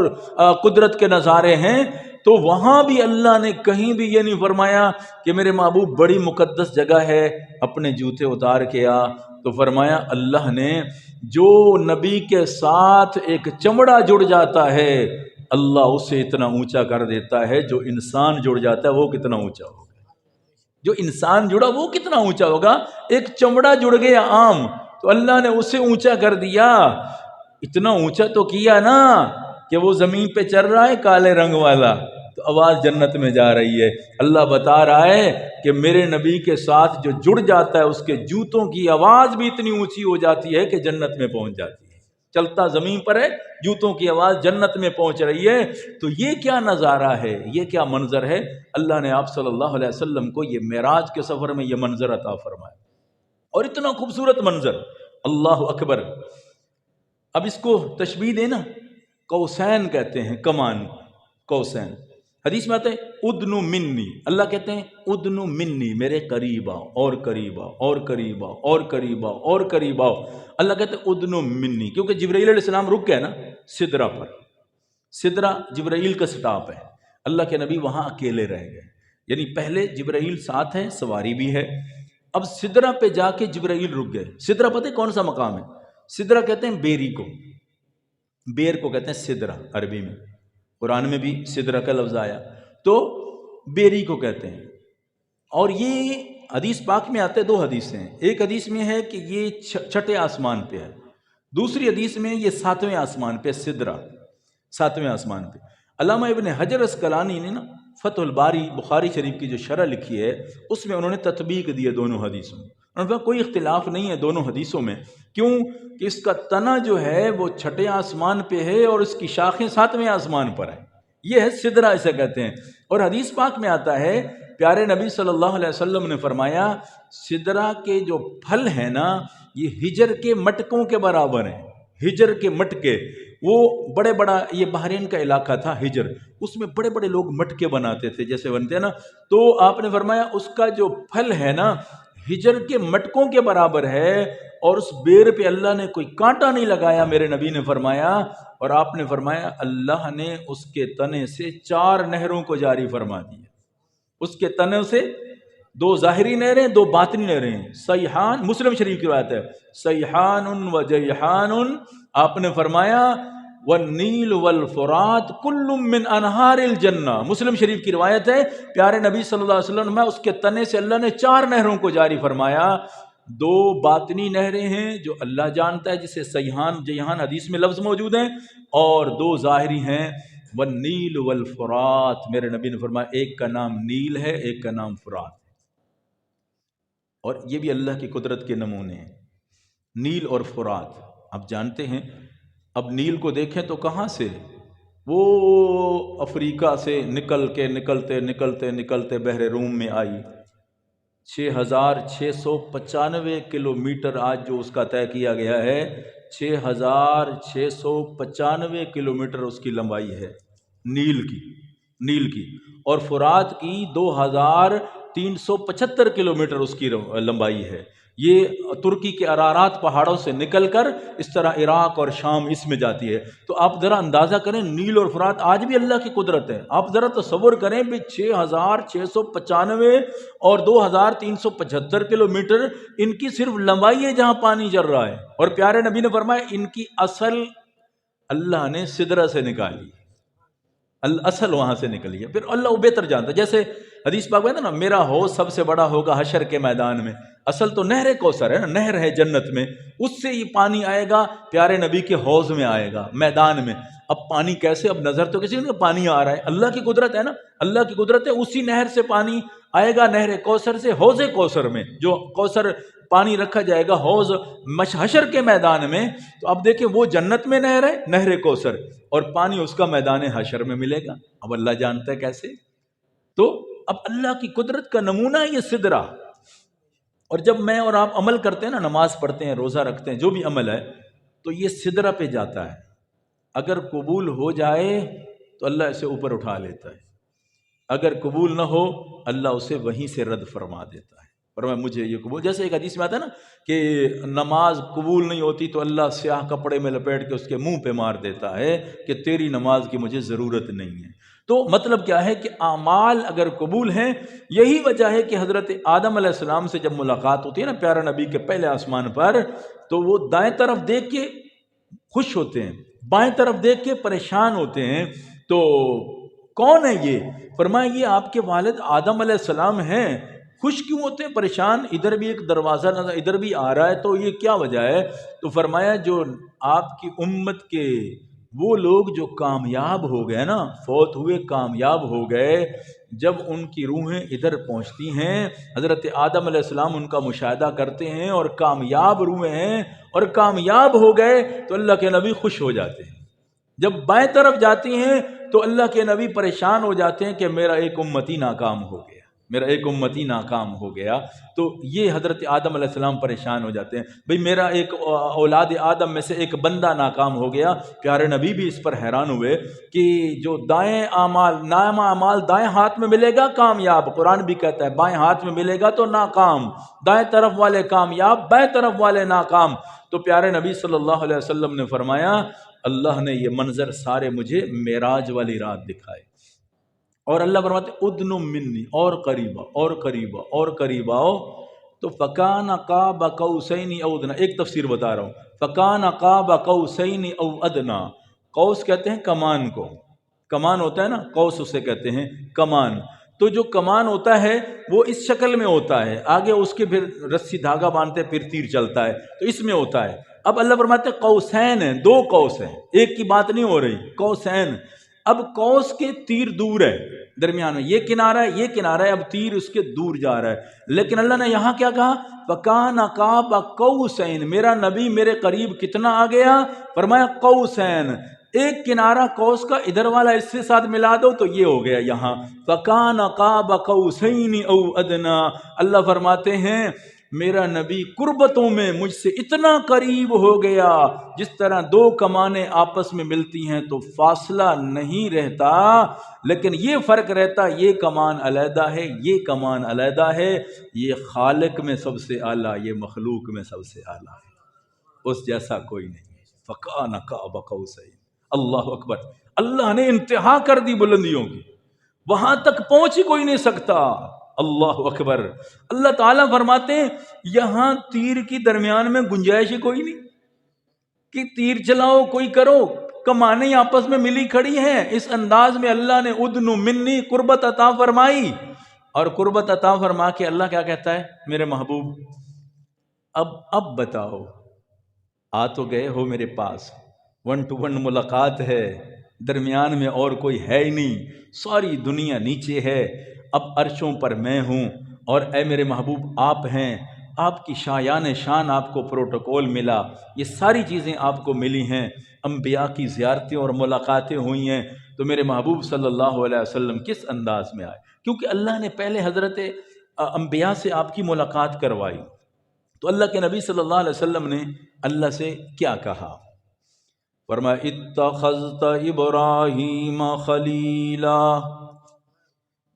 قدرت کے نظارے ہیں۔ تو وہاں بھی اللہ نے کہیں بھی یہ نہیں فرمایا کہ میرے محبوب بڑی مقدس جگہ ہے اپنے جوتے اتار کے آ۔ تو فرمایا اللہ نے جو نبی کے ساتھ ایک چمڑا جڑ جاتا ہے اللہ اسے اتنا اونچا کر دیتا ہے، جو انسان جڑ جاتا ہے وہ کتنا اونچا ہوگا، جو انسان جڑا وہ کتنا اونچا ہوگا۔ ایک چمڑا جڑ گیا عام، تو اللہ نے اسے اونچا کر دیا، اتنا اونچا تو کیا نا کہ وہ زمین پہ چل رہا ہے کالے رنگ والا تو آواز جنت میں جا رہی ہے۔ اللہ بتا رہا ہے کہ میرے نبی کے ساتھ جو جڑ جاتا ہے اس کے جوتوں کی آواز بھی اتنی اونچی ہو جاتی ہے کہ جنت میں پہنچ جاتی ہے۔ چلتا زمین پر ہے، جوتوں کی آواز جنت میں پہنچ رہی ہے۔ تو یہ کیا نظارہ ہے، یہ کیا منظر ہے؟ اللہ نے آپ صلی اللہ علیہ وسلم کو یہ معراج کے سفر میں یہ منظر عطا فرمایا، اور اتنا خوبصورت منظر، اللہ اکبر۔ اب اس کو تشبیہ دینا، قوسین کہتے ہیں، کمان، قوسین۔ حدیث میں آتا ہے ادنو منی، اللہ کہتے ہیں ادنو منی، میرے قریب آؤ، اور قریب آؤ، اور قریب آؤ، اور قریب آؤ، اور قریب آؤ۔ اللہ کہتے ہیں ادنو منی، کیونکہ جبرائیل علیہ السلام رک گئے نا سدرہ پر، سدرہ جبرائیل کا سٹاپ ہے، اللہ کے نبی وہاں اکیلے رہ گئے، یعنی پہلے جبرائیل ساتھ ہے، سواری بھی ہے، اب سدرہ پہ جا کے جبرائیل رک گئے۔ سدرہ پتہ ہے کون سا مقام ہے؟ سدرہ کہتے ہیں بیری کو، بیر کو کہتے ہیں سدرہ عربی میں، قرآن میں بھی سدرہ کا لفظ آیا، تو بیری کو کہتے ہیں۔ اور یہ حدیث پاک میں آتے دو حدیثیں ہیں، ایک حدیث میں ہے کہ یہ چھٹے آسمان پہ ہے، دوسری حدیث میں یہ ساتویں آسمان پہ، سدرہ ساتویں آسمان پہ۔ علامہ ابن حجر اسقلانی نے نا فتح الباری بخاری شریف کی جو شرح لکھی ہے، اس میں انہوں نے تطبیق دی ہے دونوں حدیثوں میں، انہوں نے کہا کوئی اختلاف نہیں ہے دونوں حدیثوں میں، کیوں کہ اس کا تنا جو ہے وہ چھٹے آسمان پہ ہے اور اس کی شاخیں ساتویں آسمان پر ہیں، یہ ہے سدرہ اسے کہتے ہیں۔ اور حدیث پاک میں آتا ہے، پیارے نبی صلی اللہ علیہ وسلم نے فرمایا سدرہ کے جو پھل ہیں نا یہ ہجر کے مٹکوں کے برابر ہیں، ہجر کے مٹکے، وہ بڑے بڑا، یہ بحرین کا علاقہ تھا ہجر، اس میں بڑے بڑے لوگ مٹکے بناتے تھے جیسے بنتے ہیں نا، تو آپ نے فرمایا اس کا جو پھل ہے نا ہجر کے مٹکوں کے برابر ہے، اور اس بیر پہ اللہ نے کوئی کانٹا نہیں لگایا، میرے نبی نے فرمایا، اور آپ نے فرمایا اللہ نے اس کے تنے سے 4 نہروں کو جاری فرما دیا، اس کے تنے سے 2 ظاہری نہریں، 2 باطنی نہریں، سیحان، مسلم شریف کی بات ہے، سیحان و جیحان، آپ نے فرمایا والنیل والفرات کل من انہار الجنہ، مسلم شریف کی روایت ہے، پیارے نبی صلی اللہ علیہ وسلم میں اس کے تنے سے اللہ نے 4 نہروں کو جاری فرمایا، 2 باطنی نہریں ہیں جو اللہ جانتا ہے جسے سیحان جیحان حدیث میں لفظ موجود ہیں، اور 2 ظاہری ہیں، والنیل والفرات، میرے نبی نے فرمایا ایک کا نام نیل ہے، ایک کا نام فرات، اور یہ بھی اللہ کی قدرت کے نمونے ہیں، نیل اور فرات۔ آپ جانتے ہیں اب نیل کو دیکھیں تو کہاں سے، وہ افریقہ سے نکلتے بحر روم میں آئی، 6695 کلومیٹر آج جو اس کا طے کیا گیا ہے، 6695 کلومیٹر اس کی لمبائی ہے نیل کی، اور فرات کی 2375 کلومیٹر اس کی لمبائی ہے۔ یہ ترکی کے ارارات پہاڑوں سے نکل کر اس طرح عراق اور شام اس میں جاتی ہے۔ تو آپ ذرا اندازہ کریں نیل اور فرات آج بھی اللہ کی قدرت ہے، آپ ذرا تصور کریں بھی 6695 اور 2375 کلومیٹر ان کی صرف لمبائی ہے جہاں پانی چل رہا ہے، اور پیارے نبی نے فرمایا ان کی اصل اللہ نے سدرہ سے نکالی، اصل وہاں سے نکلی ہے، پھر اللہ وہ بہتر جانتا ہے، جیسے حدیث پاک میں ہے نا میرا حوض سب سے بڑا ہوگا حشر کے میدان میں، اصل تو نہر کوثر ہے نا، نہر ہے جنت میں، اس سے یہ پانی آئے گا پیارے نبی کے حوض میں آئے گا میدان میں۔ اب پانی کیسے، اب نظر تو کسی نے پانی آ رہا ہے، اللہ کی قدرت ہے نا، اللہ کی قدرت ہے، اسی نہر سے پانی آئے گا، نہر کوثر سے، حوض کوثر میں، جو کوثر پانی رکھا جائے گا حوض حشر کے میدان میں۔ تو اب دیکھیں وہ جنت میں نہر ہے، نہر کوثر، اور پانی اس کا میدان حشر میں ملے گا، اب اللہ جانتا ہے کیسے۔ تو اب اللہ کی قدرت کا نمونہ ہے یہ سدرہ، اور جب میں اور آپ عمل کرتے ہیں نا، نماز پڑھتے ہیں، روزہ رکھتے ہیں، جو بھی عمل ہے، تو یہ سدرہ پہ جاتا ہے، اگر قبول ہو جائے تو اللہ اسے اوپر اٹھا لیتا ہے، اگر قبول نہ ہو اللہ اسے وہیں سے رد فرما دیتا ہے، فرمایا مجھے یہ قبول، جیسے ایک حدیث میں آتا ہے نا کہ نماز قبول نہیں ہوتی تو اللہ سیاہ کپڑے میں لپیٹ کے اس کے منہ پہ مار دیتا ہے کہ تیری نماز کی مجھے ضرورت نہیں ہے۔ تو مطلب کیا ہے کہ اعمال اگر قبول ہیں، یہی وجہ ہے کہ حضرت آدم علیہ السلام سے جب ملاقات ہوتی ہے نا پیارا نبی کے پہلے آسمان پر، تو وہ دائیں طرف دیکھ کے خوش ہوتے ہیں، بائیں طرف دیکھ کے پریشان ہوتے ہیں، تو کون ہے یہ؟ فرمایا یہ آپ کے والد آدم علیہ السلام ہیں، خوش کیوں ہوتے ہیں، پریشان؟ ادھر بھی ایک دروازہ نظر ادھر بھی آ رہا ہے، تو یہ کیا وجہ ہے؟ تو فرمایا جو آپ کی امت کے وہ لوگ جو کامیاب ہو گئے نا، فوت ہوئے کامیاب ہو گئے، جب ان کی روحیں ادھر پہنچتی ہیں، حضرت آدم علیہ السلام ان کا مشاہدہ کرتے ہیں اور کامیاب روحیں ہیں اور کامیاب ہو گئے تو اللہ کے نبی خوش ہو جاتے ہیں۔ جب بائیں طرف جاتی ہیں تو اللہ کے نبی پریشان ہو جاتے ہیں کہ میرا ایک امتی ناکام ہو گیا، میرا ایک امتی ناکام ہو گیا۔ تو یہ حضرت آدم علیہ السلام پریشان ہو جاتے ہیں، بھئی میرا ایک اولاد آدم میں سے ایک بندہ ناکام ہو گیا۔ پیارے نبی بھی اس پر حیران ہوئے کہ جو دائیں اعمال دائیں ہاتھ میں ملے گا کامیاب، قرآن بھی کہتا ہے بائیں ہاتھ میں ملے گا تو ناکام، دائیں طرف والے کامیاب، بائیں طرف والے ناکام۔ تو پیارے نبی صلی اللہ علیہ وسلم نے فرمایا اللہ نے یہ منظر سارے مجھے معراج والی رات دکھائے، اور اللہ فرماتے ادن منی، اور قریبا اور قریبا اور قریب آؤ۔ تو فکان قاب قوسین او ادنا، ایک تفسیر بتا رہا ہوں، فکان قاب قوسین او ادنا، قوس کہتے ہیں کمان کو، کمان ہوتا ہے نا، قوس اسے کہتے ہیں کمان۔ تو جو کمان ہوتا ہے وہ اس شکل میں ہوتا ہے، آگے اس کے پھر رسی دھاگا باندھتے پھر تیر چلتا ہے، تو اس میں ہوتا ہے۔ اب اللہ فرماتے قوسین ہیں، دو قوس ہیں، ایک کی بات نہیں ہو رہی، قوسین۔ اب قوس کے تیر دور ہے درمیان میں، یہ کنارہ ہے یہ کنارہ ہے، اب تیر اس کے دور جا رہا ہے، لیکن اللہ نے یہاں کیا کہا فَكَانَ قَابَ قَوْسَيْنِ، میرا نبی میرے قریب کتنا آ گیا، فرمایا قوسین، ایک کنارہ قوس کا ادھر والا اس سے ساتھ ملا دو تو یہ ہو گیا یہاں فَكَانَ قَابَ قَوْسَيْنِ أَوْ أَدْنَىٰ۔ اللہ فرماتے ہیں میرا نبی قربتوں میں مجھ سے اتنا قریب ہو گیا، جس طرح دو کمانیں آپس میں ملتی ہیں تو فاصلہ نہیں رہتا، لیکن یہ فرق رہتا یہ کمان علیحدہ ہے یہ کمان علیحدہ ہے، یہ خالق میں سب سے اعلیٰ، یہ مخلوق میں سب سے اعلیٰ ہے، اس جیسا کوئی نہیں ہے۔ فَكَانَ قَابَ قَوْسَيْنِ، اللہ اکبر، اللہ نے انتہا کر دی بلندیوں کی، وہاں تک پہنچ ہی کوئی نہیں سکتا، اللہ اکبر۔ اللہ تعالیٰ فرماتے ہیں یہاں تیر کی درمیان میں گنجائش ہی کوئی نہیں کہ تیر چلاؤ کوئی کرو، کمانیں آپس میں ملی کھڑی ہیں۔ اس انداز میں اللہ نے ادن منی قربت عطا فرمائی، اور قربت عطا فرما کے اللہ کیا کہتا ہے میرے محبوب اب بتاؤ، آ تو گئے ہو میرے پاس، 1 to 1 ملاقات ہے، درمیان میں اور کوئی ہے ہی نہیں، ساری دنیا نیچے ہے، اب عرشوں پر میں ہوں، اور اے میرے محبوب آپ ہیں، آپ کی شایان شان آپ کو پروٹوکول ملا، یہ ساری چیزیں آپ کو ملی ہیں، انبیاء کی زیارتیں اور ملاقاتیں ہوئی ہیں، تو میرے محبوب صلی اللہ علیہ وسلم کس انداز میں آئے، کیونکہ اللہ نے پہلے حضرت انبیاء سے آپ کی ملاقات کروائی، تو اللہ کے نبی صلی اللہ علیہ وسلم نے اللہ سے کیا کہا، فرمایا اتخذت ابراہیم خلیلا،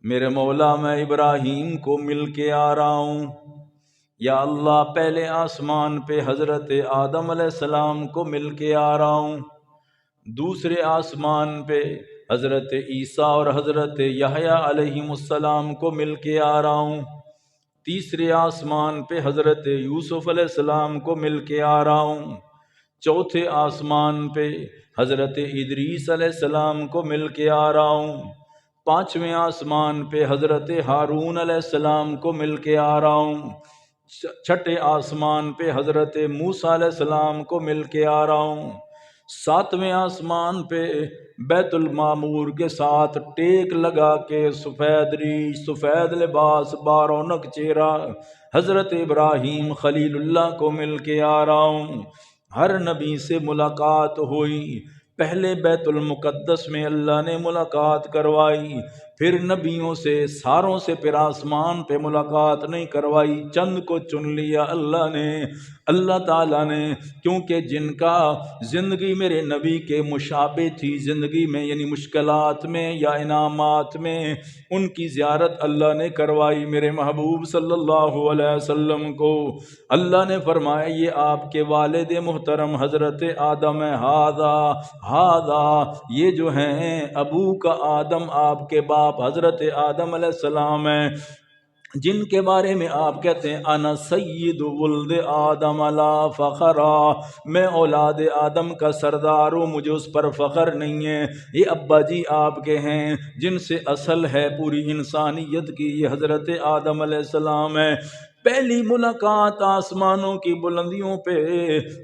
میرے مولا میں ابراہیم کو مل کے آ رہا ہوں، یا اللہ پہلے آسمان پہ حضرت آدم علیہ السلام کو مل کے آ رہا ہوں، دوسرے آسمان پہ حضرت عیسیٰ اور حضرت یحییٰ علیہم السلام کو مل کے آ رہا ہوں، تیسرے آسمان پہ حضرت یوسف علیہ السلام کو مل کے آ رہا ہوں، چوتھے آسمان پہ حضرت ادریس علیہ السلام کو مل کے آ رہا ہوں، پانچویں آسمان پہ حضرت ہارون علیہ السلام کو مل کے آ رہا ہوں، چھٹے آسمان پہ حضرت موسیٰ علیہ السلام کو مل کے آ رہا ہوں، ساتویں آسمان پہ بیت المعمور کے ساتھ ٹیک لگا کے سفید ریش سفید لباس بارونق چہرہ حضرت ابراہیم خلیل اللہ کو مل کے آ رہا ہوں۔ ہر نبی سے ملاقات ہوئی، پہلے بیت المقدس میں اللہ نے ملاقات کروائی، پھر نبیوں سے ساروں سے پھر آسمان پہ ملاقات نہیں کروائی، چند کو چن لیا اللہ نے، اللہ تعالیٰ نے، کیونکہ جن کا زندگی میرے نبی کے مشابہ تھی زندگی میں، یعنی مشکلات میں یا انعامات میں، ان کی زیارت اللہ نے کروائی میرے محبوب صلی اللہ علیہ وسلم کو۔ اللہ نے فرمایا یہ آپ کے والد محترم حضرت آدم ہاذا، یہ جو ہیں ابو کا آدم، آپ کے باپ حضرت آدم علیہ السلام ہیں، جن کے بارے میں آپ کہتے ہیں انا سید ولد آدم لا فخرا، میں اولاد آدم کا سردار ہوں، مجھے اس پر فخر نہیں ہے، یہ ابا جی آپ کے ہیں جن سے اصل ہے پوری انسانیت کی، یہ حضرت آدم علیہ السلام ہے۔ پہلی ملاقات آسمانوں کی بلندیوں پہ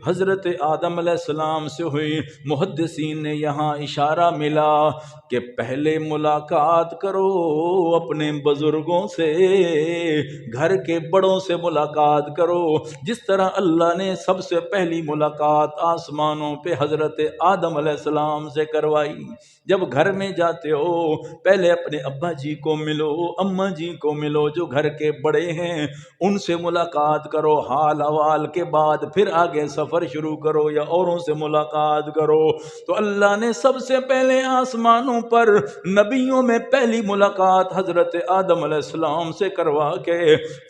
حضرت آدم علیہ السلام سے ہوئی۔ محدثین نے یہاں اشارہ ملا کہ پہلے ملاقات کرو اپنے بزرگوں سے، گھر کے بڑوں سے ملاقات کرو، جس طرح اللہ نے سب سے پہلی ملاقات آسمانوں پہ حضرت آدم علیہ السلام سے کروائی۔ جب گھر میں جاتے ہو پہلے اپنے ابا جی کو ملو، اماں جی کو ملو، جو گھر کے بڑے ہیں ان سے ملاقات کرو، حال احوال کے بعد پھر آگے سفر شروع کرو یا اوروں سے ملاقات کرو۔ تو اللہ نے سب سے پہلے آسمانوں پر نبیوں میں پہلی ملاقات حضرت آدم علیہ السلام سے کروا کے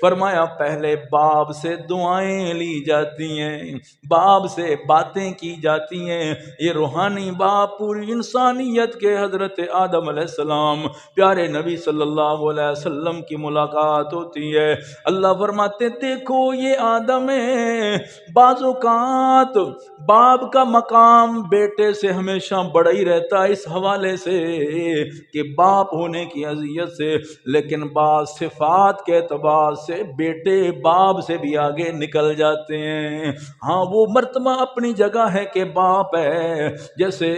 فرمایا پہلے باپ سے دعائیں لی جاتی ہیں، باپ سے باتیں کی جاتی ہیں۔ یہ روحانی باپ پوری انسانیت کے حضرت آدم علیہ السلام پیارے نبی صلی اللہ علیہ وسلم کی ملاقات ہوتی ہے۔ اللہ فرماتے دیکھو یہ آدم ہے، بعض اوقات باپ کا مقام بیٹے سے ہمیشہ بڑا ہی رہتا ہے اس حوالے سے کہ باپ ہونے کی حیثیت سے، لیکن بعض صفات کے اعتبار سے بیٹے باپ سے بھی آگے نکل جاتے ہیں۔ ہاں وہ مرتبہ اپنی جگہ ہے کہ باپ ہے، جیسے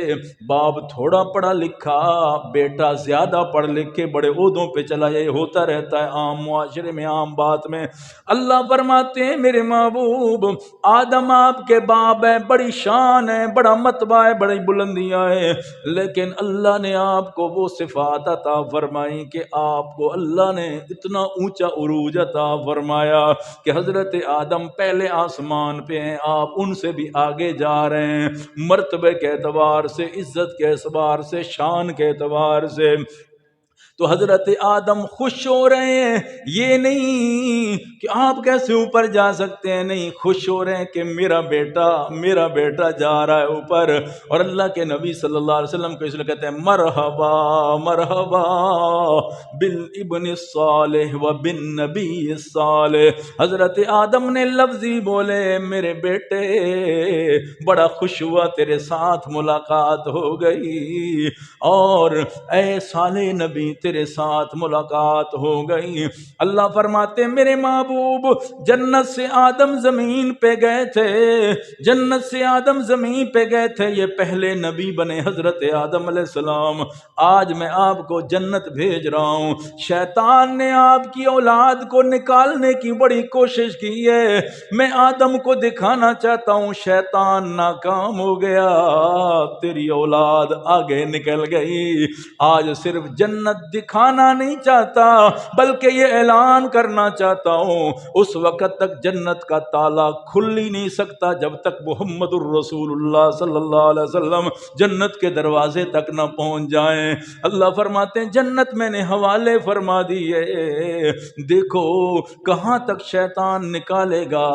باپ تھوڑا پڑھا لکھا، بیٹا زیادہ پڑھ لکھ کے بڑے عہدوں پہ چلا جائے، ہوتا رہتا ہے عام معاشرے میں، عام بات میں۔ اللہ فرماتے ہیں میرے محبوب آدم آپ کے باپ ہے، بڑی شان ہے، بڑا مرتبہ ہے، بڑی بلندیاں ہیں، لیکن اللہ نے آپ کو وہ صفات عطا فرمائی کہ آپ کو اللہ نے اتنا اونچا عروج عطا فرمایا کہ حضرت آدم پہلے آسمان پہ ہیں، آپ ان سے بھی آگے جا رہے ہیں، مرتبے کے اعتبار سے، عزت کے اعتبار سے، شان کے اعتبار سے۔ تو حضرت آدم خوش ہو رہے ہیں، یہ نہیں کہ آپ کیسے اوپر جا سکتے ہیں، نہیں، خوش ہو رہے ہیں کہ میرا بیٹا جا رہا ہے اوپر۔ اور اللہ کے نبی صلی اللہ علیہ وسلم کو اس لیے کہتے ہیں مرحبا مرحبا بالابن الصالح و بالنبی الصالح۔ حضرت آدم نے لفظی بولے میرے بیٹے بڑا خوش ہوا تیرے ساتھ ملاقات ہو گئی، اور اے صالح نبی تیرے ساتھ ملاقات ہو گئی۔ اللہ فرماتے میرے محبوب جنت سے آدم زمین پہ گئے تھے، جنت سے آدم زمین پہ گئے تھے، یہ پہلے نبی بنے حضرت آدم علیہ السلام۔ آج میں آپ کو جنت بھیج رہا ہوں، شیطان نے آپ کی اولاد کو نکالنے کی بڑی کوشش کی ہے، میں آدم کو دکھانا چاہتا ہوں شیطان ناکام ہو گیا، تیری اولاد آگے نکل گئی۔ آج صرف جنت دکھانا نہیں چاہتا بلکہ یہ اعلان کرنا چاہتا ہوں اس وقت تک جنت کا تالا کھل ہی نہیں سکتا جب تک محمد الرسول اللہ صلی اللہ علیہ وسلم جنت کے دروازے تک نہ پہنچ جائیں۔ اللہ فرماتے ہیں جنت میں نے حوالے فرما دی ہے، دیکھو کہاں تک شیطان نکالے گا،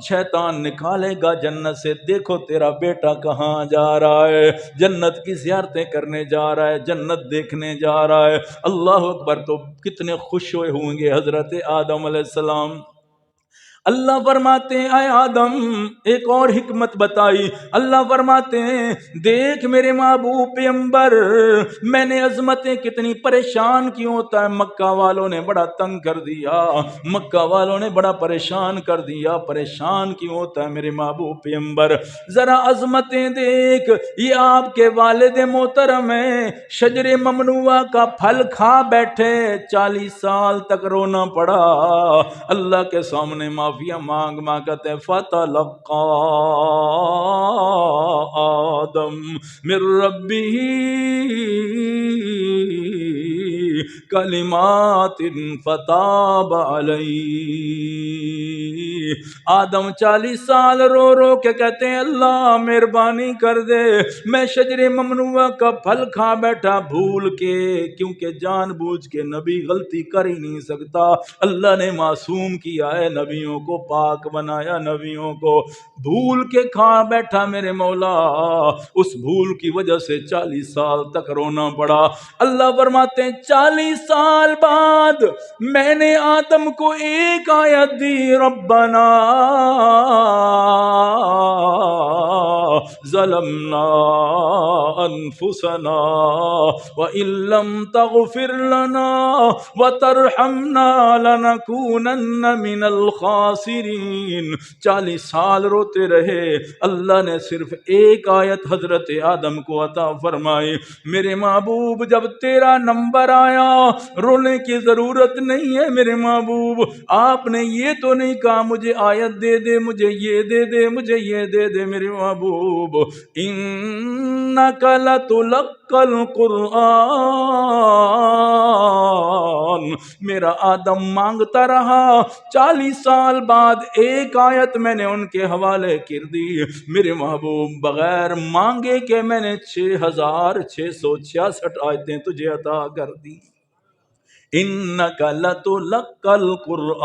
شیطان نکالے گا جنت سے، دیکھو تیرا بیٹا کہاں جا رہا ہے، جنت کی زیارتیں کرنے جا رہا ہے، جنت دیکھنے جا رہا ہے۔ اللہ اکبر، تو کتنے خوش ہوئے ہوں گے حضرت آدم علیہ السلام۔ اللہ فرماتے ہیں اے آدم ایک اور حکمت بتائی، اللہ فرماتے ہیں دیکھ میرے محبوب پیغمبر میں نے عظمتیں کتنی پریشان کیوں ہوتا ہے، مکہ والوں نے بڑا تنگ کر دیا، مکہ والوں نے بڑا پریشان کر دیا، پریشان کیوں ہوتا ہے میرے محبوب پیغمبر، ذرا عظمتیں دیکھ، یہ آپ کے والد محترم ہیں، شجر ممنوعہ کا پھل کھا بیٹھے، 40 سال تک رونا پڑا، اللہ کے سامنے معافیا مانگ کہتے ہیں فَتَلَقَّى آدم من ربه کلمات فتاب علیہ۔ آدم 40 سال رو رو کے کہتے ہیں اللہ مہربانی کر دے، میں شجر ممنوعہ کا پھل کھا بیٹھا بھول کے، کیونکہ جان بوجھ کے نبی غلطی کر ہی نہیں سکتا، اللہ نے معصوم کیا ہے، نبیوں کو پاک بنایا، نبیوں کو بھول کے کھا بیٹھا میرے مولا، اس بھول کی وجہ سے 40 سال تک رونا پڑا۔ اللہ فرماتے ہیں 40 سال بعد میں نے آدم کو ایک آیت دی، ربنا ظلمنا انفسنا وان لم تغفر لنا وترحمنا لنكونن من الخاسرین۔ 40 سال روتے رہے، اللہ نے صرف ایک آیت حضرت آدم کو عطا فرمائی، میرے محبوب جب تیرا نمبر آیا، رونے کی ضرورت نہیں ہے میرے محبوب، آپ نے یہ تو نہیں کہا مجھے آیت دے دے، مجھے یہ دے دے، مجھے یہ دے دے میرے محبوب، انک لتلقی القرآن، میرا آدم مانگتا رہا، 40 سال بعد ایک آیت میں نے ان کے حوالے کر دی میرے محبوب، بغیر مانگے کہ میں نے 6666 آیتیں تجھے عطا کر دی۔ انک لتلقی القرآن،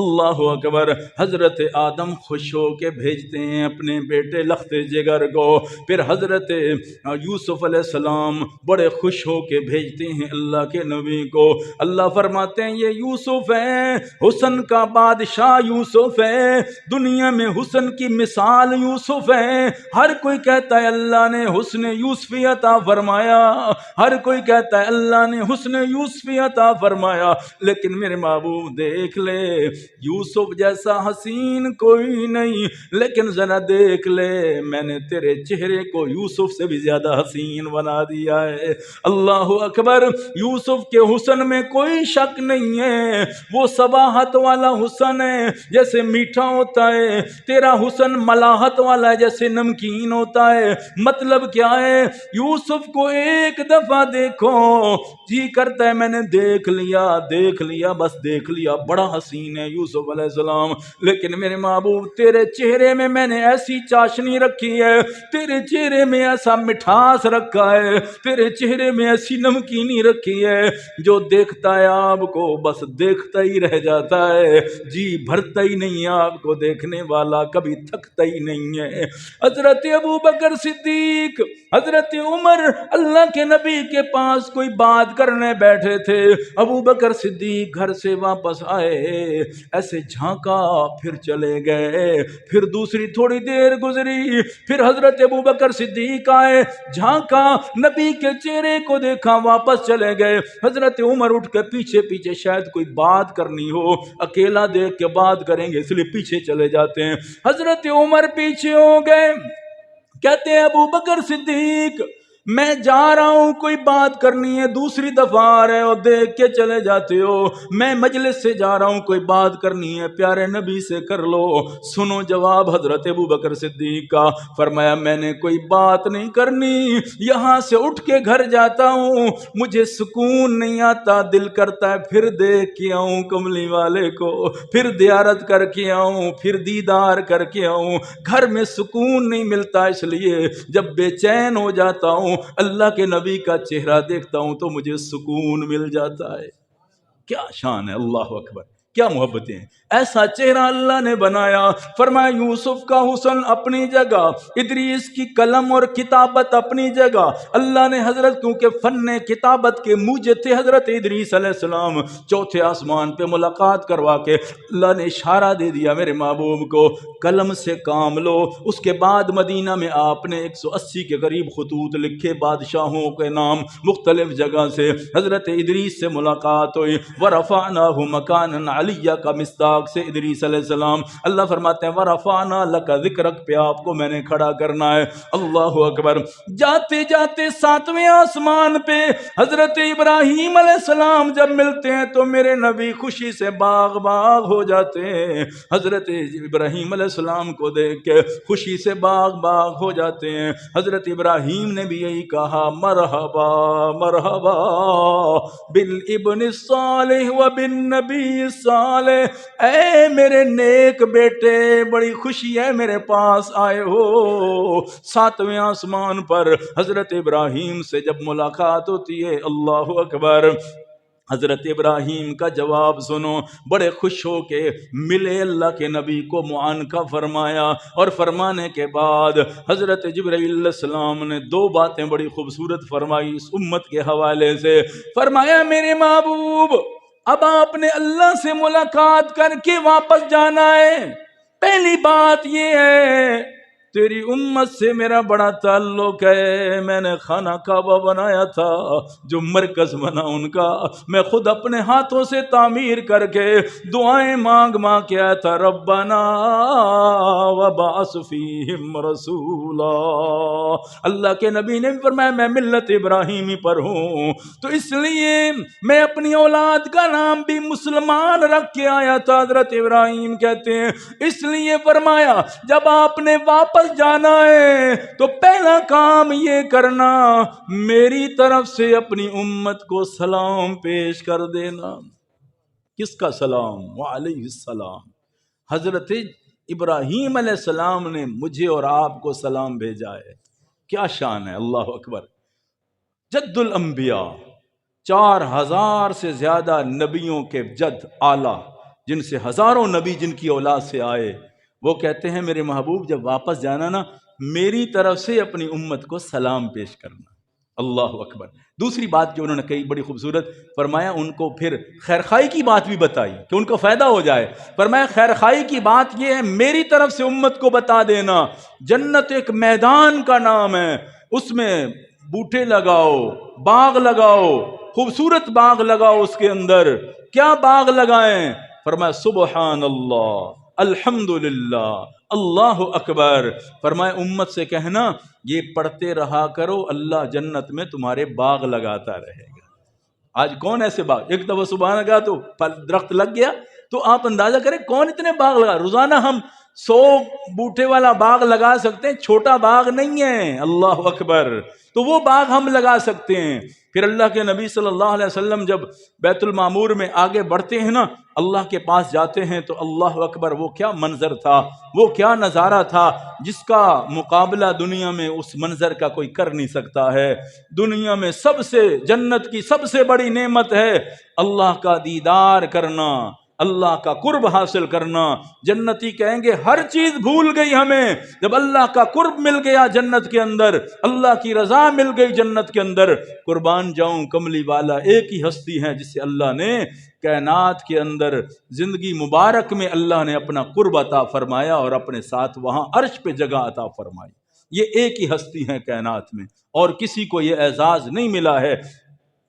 اللہ اکبر۔ حضرت آدم خوش ہو کے بھیجتے ہیں اپنے بیٹے لخت جگر کو، پھر حضرت یوسف علیہ السلام بڑے خوش ہو کے بھیجتے ہیں اللہ کے نبی کو۔ اللہ فرماتے ہیں یہ یوسف ہے، حسن کا بادشاہ یوسف ہے، دنیا میں حسن کی مثال یوسف ہے، ہر کوئی کہتا ہے اللہ نے حسن یوسفی عطا فرمایا، ہر کوئی کہتا ہے اللہ نے حسن یوسفی عطا فرمایا، لیکن میرے محبوب دیکھ لے یوسف جیسا حسین کوئی نہیں، لیکن ذرا دیکھ لے میں نے تیرے چہرے کو یوسف سے بھی زیادہ حسین بنا دیا ہے۔ اللہ اکبر۔ یوسف کے حسن میں کوئی شک نہیں ہے، وہ صباحت والا حسن ہے جیسے میٹھا ہوتا ہے، تیرا حسن ملاحت والا ہے جیسے نمکین ہوتا ہے۔ مطلب کیا ہے؟ یوسف کو ایک دفعہ دیکھو جی کرتا ہے میں نے دیکھ لیا بس دیکھ لیا، بڑا حسین ہے یوسف علیہ السلام، لیکن میرے محبوب تیرے چہرے میں نے ایسی چاشنی رکھی ہے، تیرے چہرے میں ایسا مٹھاس رکھا ہے، تیرے چہرے میں ایسی نمکینی رکھی ہے، جو دیکھتا ہے آپ کو بس دیکھتا ہی رہ جاتا ہے، جی بھرتا ہی نہیں ہے آپ کو دیکھنے والا، کبھی تھکتا ہی نہیں ہے۔ حضرت ابو بکر صدیق، حضرت عمر اللہ کے نبی کے پاس کوئی بات کرنے بیٹھے تھے، ابو بکر صدیق گھر سے واپس آئے، ایسے جھانکا پھر چلے گئے، پھر دوسری تھوڑی دیر گزری، پھر حضرت ابو بکر صدیق آئے، جھانکا نبی کے چہرے کو دیکھا، واپس چلے گئے۔ حضرت عمر اٹھ کے پیچھے پیچھے شاید کوئی بات کرنی ہو، اکیلا دیکھ کے بات کریں گے اس لیے پیچھے چلے جاتے ہیں، حضرت عمر پیچھے ہو گئے، کہتے ہیں ابو بکر صدیق میں جا رہا ہوں کوئی بات کرنی ہے، دوسری دفعہ آ رہے ہو دیکھ کے چلے جاتے ہو، میں مجلس سے جا رہا ہوں کوئی بات کرنی ہے پیارے نبی سے کر لو۔ سنو جواب حضرت ابو بکر صدیق کا، فرمایا میں نے کوئی بات نہیں کرنی، یہاں سے اٹھ کے گھر جاتا ہوں مجھے سکون نہیں آتا، دل کرتا ہے پھر دیکھ کے آؤں کملی والے کو، پھر زیارت کر کے آؤں، پھر دیدار کر کے آؤں، گھر میں سکون نہیں ملتا، اس لیے جب بے چین ہو جاتا ہوں اللہ کے نبی کا چہرہ دیکھتا ہوں تو مجھے سکون مل جاتا ہے۔ کیا شان ہے، اللہ اکبر، کیا محبتیں ہیں، ایسا چہرہ اللہ نے بنایا۔ فرمایا یوسف کا حسن اپنی جگہ، ادریس کی قلم اور کتابت اپنی جگہ، اللہ نے حضرت کیونکہ فن کتابت کے موجد تھے حضرت ادریس علیہ السلام، چوتھے آسمان پہ ملاقات کروا کے اللہ نے اشارہ دے دیا میرے محبوب کو قلم سے کام لو۔ اس کے بعد مدینہ میں آپ نے 180 کے قریب خطوط لکھے بادشاہوں کے نام مختلف جگہ سے، حضرت ادریس سے ملاقات ہوئی، وَرَفَعْنَاهُ مَكَانًا عَلِيًّا کا مصداق سے ادریس علیہ السلام، اللہ فرماتے ہیں وَرَفَعْنَا لَكَ ذِكْرَكَ پہ آپ کو میں نے کھڑا کرنا ہے۔ اللہ اکبر۔ جاتے جاتے 7ویں آسمان پہ حضرت ابراہیم علیہ السلام جب ملتے ہیں تو میرے نبی خوشی سے باغ باغ ہو جاتے ہیں، حضرت ابراہیم علیہ السلام کو دیکھ کے خوشی سے باغ باغ ہو جاتے ہیں۔ حضرت ابراہیم نے بھی یہی کہا مرحبا مرحبا بالابن الصالح وبالنبی الصالح، اے میرے نیک بیٹے بڑی خوشی ہے میرے پاس آئے ہو۔ 7ویں آسمان پر حضرت ابراہیم سے جب ملاقات ہوتی ہے، اللہ اکبر، حضرت ابراہیم کا جواب سنو، بڑے خوش ہو کے ملے اللہ کے نبی کو معانقہ فرمایا، اور فرمانے کے بعد حضرت جبرائیل علیہ السلام نے 2 باتیں بڑی خوبصورت فرمائی اس امت کے حوالے سے۔ فرمایا میرے محبوب اب آپ نے اللہ سے ملاقات کر کے واپس جانا ہے، پہلی بات یہ ہے تیری امت سے میرا بڑا تعلق ہے، میں نے خانہ کعبہ بنایا تھا جو مرکز بنا ان کا، میں خود اپنے ہاتھوں سے تعمیر کر کے دعائیں مانگ کے آیا تھا، ربنا وبعث فیہم رسولا۔ اللہ کے نبی نے فرمایا میں ملت ابراہیمی پر ہوں، تو اس لیے میں اپنی اولاد کا نام بھی مسلمان رکھ کے آیا تھا۔ حضرت ابراہیم کہتے ہیں اس لیے فرمایا جب آپ نے واپس جانا ہے تو پہلا کام یہ کرنا میری طرف سے اپنی امت کو سلام پیش کر دینا۔ کس کا سلام؟ وعلیہ السلام۔ حضرت ابراہیم علیہ السلام نے مجھے اور آپ کو سلام بھیجا ہے، کیا شان ہے، اللہ اکبر۔ جد الانبیاء، 4000 سے زیادہ نبیوں کے جد اعلیٰ، جن سے ہزاروں نبی جن کی اولاد سے آئے، وہ کہتے ہیں میرے محبوب جب واپس جانا نا میری طرف سے اپنی امت کو سلام پیش کرنا۔ اللہ اکبر۔ دوسری بات جو انہوں نے کہی بڑی خوبصورت، فرمایا ان کو پھر خیرخواہی کی بات بھی بتائی کہ ان کو فائدہ ہو جائے۔ فرمایا خیرخواہی کی بات یہ ہے میری طرف سے امت کو بتا دینا، جنت ایک میدان کا نام ہے، اس میں بوٹے لگاؤ، باغ لگاؤ، خوبصورت باغ لگاؤ، اس کے اندر کیا باغ لگائیں؟ فرمایا سبحان اللہ، الحمدللہ، اللہ اکبر۔ فرمائے امت سے کہنا یہ پڑھتے رہا کرو، اللہ جنت میں تمہارے باغ لگاتا رہے گا۔ آج کون ایسے باغ، ایک دفعہ سبحان کہا تو درخت لگ گیا، تو آپ اندازہ کریں کون اتنے باغ لگا۔ روزانہ ہم 100 بوٹے والا باغ لگا سکتے ہیں، چھوٹا باغ نہیں ہے، اللہ اکبر۔ تو وہ باغ ہم لگا سکتے ہیں۔ پھر اللہ کے نبی صلی اللہ علیہ وسلم جب بیت المعمور میں آگے بڑھتے ہیں نا، اللہ کے پاس جاتے ہیں تو اللہ اکبر، وہ کیا منظر تھا، وہ کیا نظارہ تھا جس کا مقابلہ دنیا میں اس منظر کا کوئی کر نہیں سکتا ہے۔ دنیا میں سب سے، جنت کی سب سے بڑی نعمت ہے اللہ کا دیدار کرنا، اللہ کا قرب حاصل کرنا۔ جنتی کہیں گے ہر چیز بھول گئی ہمیں، جب اللہ کا قرب مل گیا جنت کے اندر، اللہ کی رضا مل گئی جنت کے اندر۔ قربان جاؤں کملی والا ایک ہی ہستی ہے جسے اللہ نے کائنات کے اندر زندگی مبارک میں اللہ نے اپنا قرب عطا فرمایا اور اپنے ساتھ وہاں عرش پہ جگہ عطا فرمائی۔ یہ ایک ہی ہستی ہے کائنات میں، اور کسی کو یہ اعزاز نہیں ملا ہے۔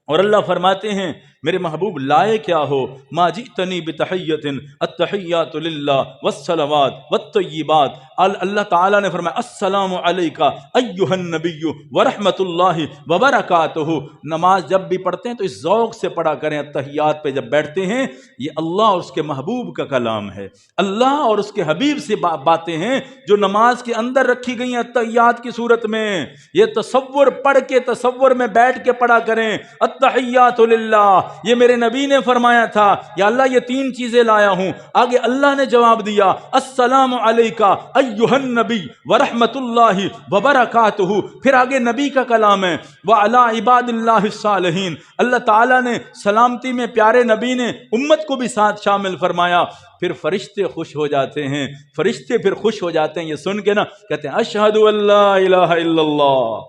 اور اللہ فرماتے ہیں میرے محبوب لائے کیا ہو، ما جئتنی بتحیۃ التحیات للہ والصلوات والطیبات۔ اللہ تعالیٰ نے فرمایا السلام علیکہ ایہا النبی ورحمۃ اللہ وبرکاتہ۔ نماز جب بھی پڑھتے ہیں تو اس ذوق سے پڑھا کریں، التحیات پہ جب بیٹھتے ہیں یہ اللہ اور اس کے محبوب کا کلام ہے، اللہ اور اس کے حبیب سے باتیں ہیں جو نماز کے اندر رکھی گئی ہیں التحیات کی صورت میں۔ یہ تصور پڑھ کے، تصور میں بیٹھ کے پڑھا کریں، التحیات للہ۔ یہ میرے نبی نے فرمایا تھا یا اللہ یہ 3 چیزیں لایا ہوں، آگے اللہ نے جواب دیا السلام علیکہ ایہا النبی ورحمۃ اللہ وبرکاتہ، پھر آگے نبی کا کلام ہے وعلی عباد اللہ الصالحین۔ اللہ تعالیٰ نے سلامتی میں پیارے نبی نے امت کو بھی ساتھ شامل فرمایا۔ پھر فرشتے خوش ہو جاتے ہیں، فرشتے پھر خوش ہو جاتے ہیں یہ سن کے نا، کہتے ہیں اشہد ان لا الہ الا اللہ،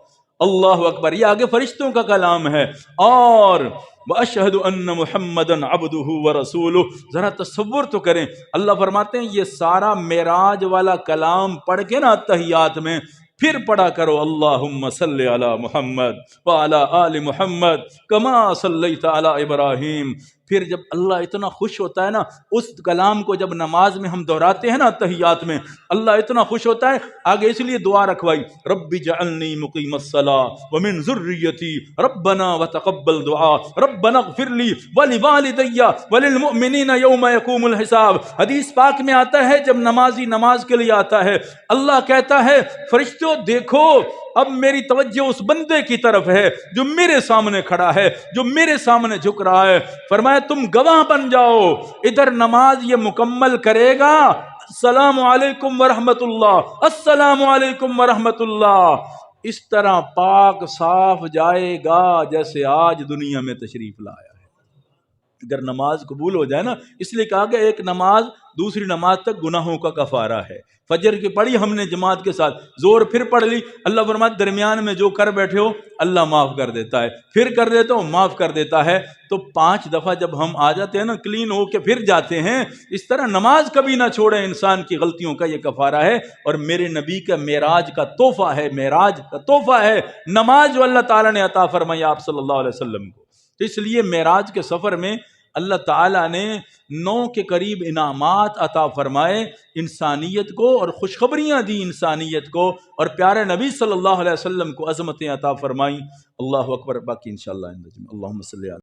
اللہ اکبر۔ یہ آگے فرشتوں کا کلام ہے۔ اور وَأَشْهَدُ أَنَّ مُحَمَّدًا عَبْدُهُ وَرَسُولُهُ۔ ذرا تصور تو کریں، اللہ فرماتے ہیں یہ سارا معراج والا کلام پڑھ کے نا تحیات میں پھر پڑھا کرو اللہم صلی علی محمد وعلی آل محمد کما صلیت علی ابراہیم۔ پھر جب اللہ اتنا خوش ہوتا ہے نا، اس کلام کو جب نماز میں ہم دہراتے ہیں نا تحیات میں، اللہ اتنا خوش ہوتا ہے، آگے اس لیے دعا رکھوائی رب اجعلنی مقیم الصلاۃ ومن ذریتی ربنا وتقبل دعاء ربنا اغفر لی ولوالدی وللمؤمنین یوم یقوم الحساب۔ حدیث پاک میں آتا ہے جب نمازی نماز کے لیے آتا ہے، اللہ کہتا ہے فرشتوں دیکھو اب میری توجہ اس بندے کی طرف ہے جو میرے سامنے کھڑا ہے، جو میرے سامنے جھک رہا ہے۔ فرمایا تم گواہ بن جاؤ، ادھر نماز یہ مکمل کرے گا السلام علیکم ورحمت اللہ، السلام علیکم ورحمت اللہ، اس طرح پاک صاف جائے گا جیسے آج دنیا میں تشریف لایا ہے۔ اگر نماز قبول ہو جائے نا، اس لیے کہا گیا ایک نماز دوسری نماز تک گناہوں کا کفارہ ہے۔ فجر کی پڑھی ہم نے جماعت کے ساتھ، زور پھر پڑھ لی، اللہ فرماتا درمیان میں جو کر بیٹھے ہو اللہ معاف کر دیتا ہے، پھر کر دیتا ہو معاف کر دیتا ہے۔ تو 5 دفعہ جب ہم آ جاتے ہیں نا کلین ہو کے پھر جاتے ہیں، اس طرح نماز کبھی نہ چھوڑے، انسان کی غلطیوں کا یہ کفارہ ہے۔ اور میرے نبی کا معراج کا تحفہ ہے، معراج کا تحفہ ہے نماز جو اللہ تعالیٰ نے عطا فرمائی آپ صلی اللہ علیہ وسلم کو۔ تو اس لیے معراج کے سفر میں اللہ تعالیٰ نے 9 کے قریب انعامات عطا فرمائے انسانیت کو، اور خوشخبریاں دی انسانیت کو، اور پیارے نبی صلی اللہ علیہ وسلم کو عظمتیں عطا فرمائیں۔ اللہ اکبر۔ باقی انشاءاللہ اللہم صلی علی